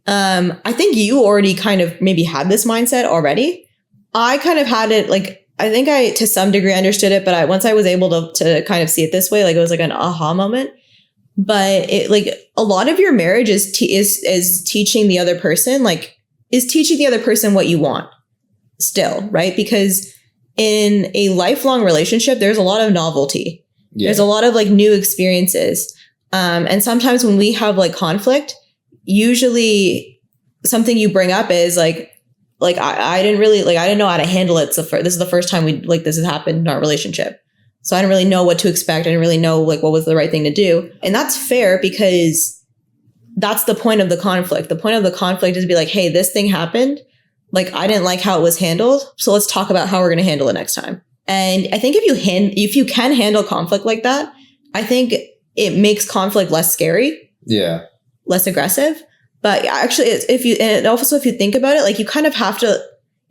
I think you already kind of maybe had this mindset already. I kind of had it like, I think I, to some degree, understood it, but once I was able to kind of see it this way, like it was like an aha moment. But it, like, a lot of your marriage is teaching the other person, like, is teaching the other person what you want still, right? Because in a lifelong relationship, there's a lot of novelty. Yeah. There's a lot of like new experiences. And sometimes when we have like conflict, usually something you bring up is like I didn't know how to handle it. So this is the first time this has happened in our relationship. So I didn't really know what to expect. I didn't really know like what was the right thing to do. And that's fair because that's the point of the conflict. The point of the conflict is to be like, hey, this thing happened. Like, I didn't like how it was handled. So let's talk about how we're going to handle it next time. And I think if you can handle conflict like that, I think it makes conflict less scary. Yeah. Less aggressive. But actually, if you think about it, like, you kind of have to,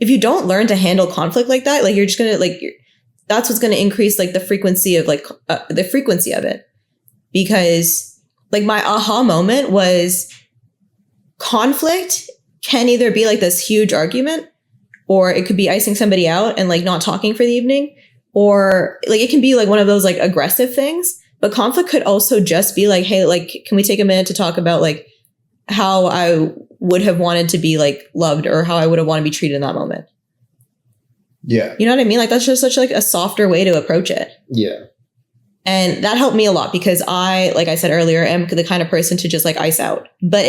if you don't learn to handle conflict like that, like, you're just going to that's what's going to increase like the frequency of it. Because like my aha moment was conflict can either be like this huge argument, or it could be icing somebody out and like not talking for the evening, or like it can be like one of those like aggressive things. But conflict could also just be like, hey, like, can we take a minute to talk about like how I would have wanted to be like loved, or how I would have wanted to be treated in that moment. Yeah. You know what I mean? Like, that's just such like a softer way to approach it. Yeah. And that helped me a lot because I, like I said earlier, am the kind of person to just like ice out. But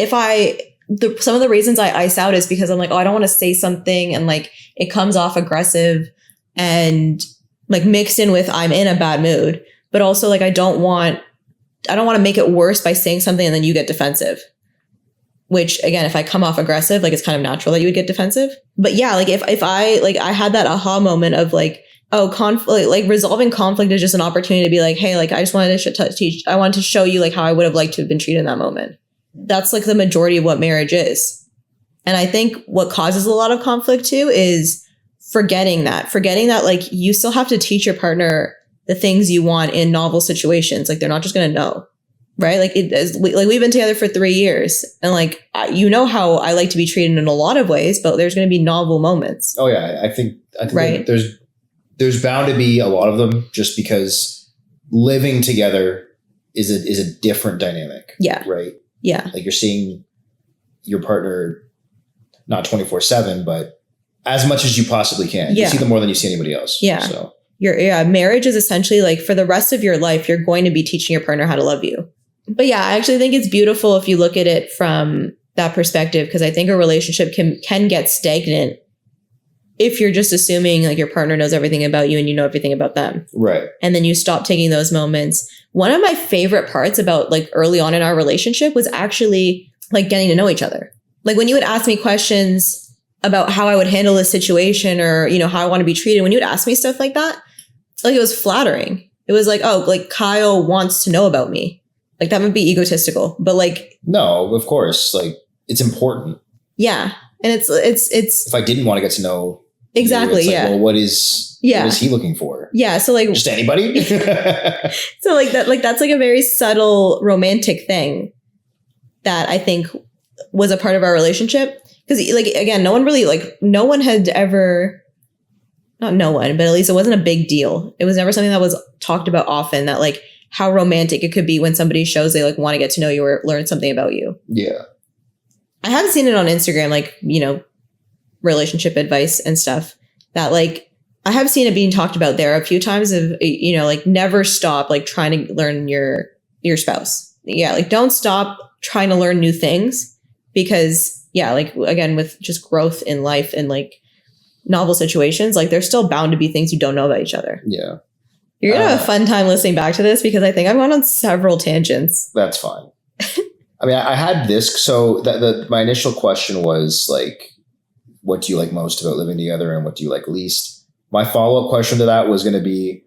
some of the reasons I ice out is because I'm like, oh, I don't want to say something and like it comes off aggressive and like mixed in with I'm in a bad mood. But also like I don't want to make it worse by saying something and then you get defensive. Which again, if I come off aggressive, like it's kind of natural that you would get defensive. But yeah, like if I had that aha moment of like, oh, conflict, like resolving conflict is just an opportunity to be like, hey, like I just wanted to I wanted to show you like how I would have liked to have been treated in that moment. That's like the majority of what marriage is. And I think what causes a lot of conflict too is forgetting that like you still have to teach your partner the things you want in novel situations. Like they're not just going to know. Right. Like we've been together for 3 years and like, you know how I like to be treated in a lot of ways, but there's going to be novel moments. Oh yeah. I think right. There's bound to be a lot of them just because living together is a different dynamic. Yeah. Right. Yeah. Like you're seeing your partner, not 24/7, but as much as you possibly can. Yeah. You see them more than you see anybody else. Yeah. So marriage is essentially like for the rest of your life, you're going to be teaching your partner how to love you. But yeah, I actually think it's beautiful if you look at it from that perspective, because I think a relationship can get stagnant if you're just assuming like your partner knows everything about you and you know everything about them. Right. And then you stop taking those moments. One of my favorite parts about like early on in our relationship was actually like getting to know each other. Like when you would ask me questions about how I would handle a situation or, you know, how I want to be treated, when you would ask me stuff like that, like it was flattering. It was like, oh, like Kyle wants to know about me. Like that would be egotistical, but like, no, of course, like it's important. Yeah. And it's, if I didn't want to get to know. Exactly. Like, yeah. Well, what is he looking for? Yeah. So like just anybody. So like that, like, that's like a very subtle romantic thing that I think was a part of our relationship. Cause like, again, no one had ever, not no one, but at least it wasn't a big deal. It was never something that was talked about often, that like how romantic it could be when somebody shows they like want to get to know you or learn something about you. Yeah. I have seen it on Instagram, like, you know, relationship advice and stuff that like, I have seen it being talked about there a few times of, you know, like never stop like trying to learn your spouse. Yeah. Like don't stop trying to learn new things because like, again, with just growth in life and like novel situations, like there's still bound to be things you don't know about each other. Yeah. You're going to have a fun time listening back to this because I think I've gone on several tangents. That's fine. I mean, I had this. So my initial question was like, what do you like most about living together and what do you like least? My follow-up question to that was going to be,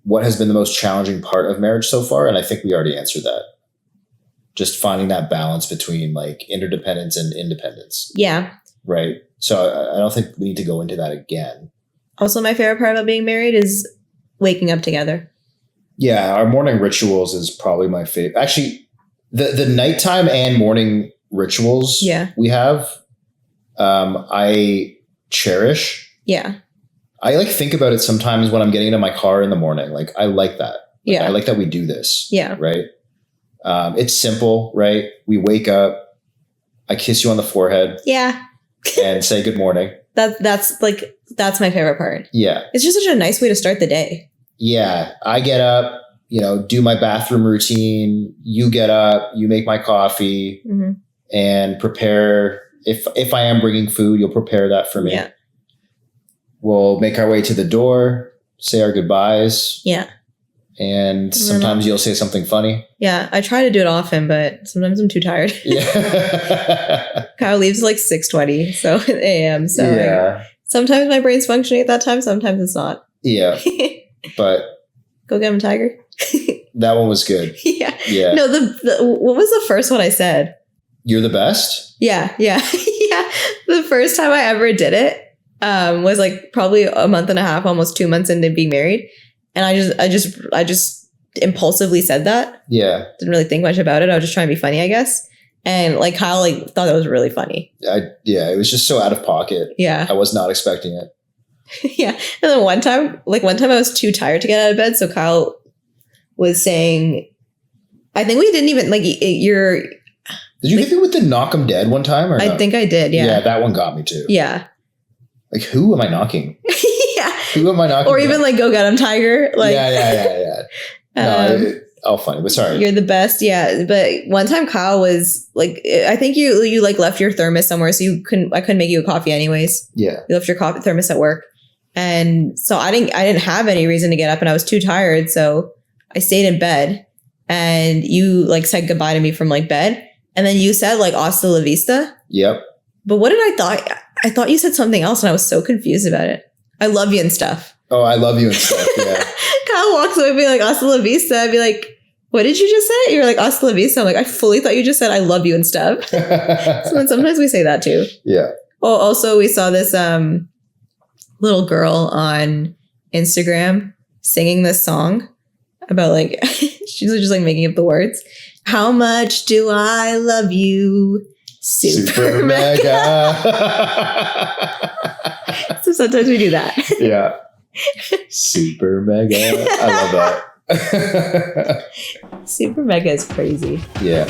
what has been the most challenging part of marriage so far? And I think we already answered that. Just finding that balance between like interdependence and independence. Yeah. Right. So I don't think we need to go into that again. Also, my favorite part about being married is waking up together. Yeah. Our morning rituals is probably my favorite. Actually, the nighttime and morning rituals we have, I cherish. Yeah. I like think about it sometimes when I'm getting into my car in the morning. Like, I like that. Like, I like that we do this. Yeah. Right. It's simple, right? We wake up, I kiss you on the forehead. Yeah. And say good morning. That's my favorite part. Yeah. It's just such a nice way to start the day. Yeah. I get up, do my bathroom routine. You get up, you make my coffee and prepare. If I am bringing food, you'll prepare that for me. Yeah. We'll make our way to the door, say our goodbyes. Yeah. And sometimes you'll say something funny. Yeah. I try to do it often, but sometimes I'm too tired. Yeah. Kyle leaves like 6:20 a.m. So yeah. Sometimes my brain's functioning at that time. Sometimes it's not. Yeah. But go get him, Tiger. That one was good. Yeah. Yeah. No, what was the first one I said? You're the best? Yeah. Yeah. Yeah. The first time I ever did it was like probably a month and a half, almost 2 months into being married. And I just impulsively said that. Yeah. Didn't really think much about it. I was just trying to be funny, I guess. And like Kyle thought that was really funny. It was just so out of pocket. Yeah. I was not expecting it. Yeah. And then one time I was too tired to get out of bed. So Kyle was saying, I think we didn't even like Did you hit me with the knock 'em dead one time? Or I think I did. Yeah. Yeah. That one got me too. Yeah. Like, who am I knocking? Yeah. Who am I knocking? Or even like, go get him, Tiger. Like, yeah. No, funny, but sorry. You're the best. Yeah. But one time Kyle was like, I think you like left your thermos somewhere. So I couldn't make you a coffee anyways. Yeah. You left your thermos at work. And so I didn't have any reason to get up and I was too tired. So I stayed in bed and you like said goodbye to me from like bed. And then you said like, hasta la vista. Yep. But what did I thought? I thought you said something else and I was so confused about it. I love you and stuff. Oh, I love you and stuff. Yeah. Kyle walks away being like, hasta la vista. I'd be like, what did you just say? You're like, hasta la vista. I'm like, I fully thought you just said, I love you and stuff. So then sometimes we say that too. Yeah. Oh, also we saw this little girl on Instagram singing this song about like, she's just like making up the words. How much do I love you? Super mega. So sometimes we do that. Yeah. Super mega. I love that. Super mega is crazy. Yeah.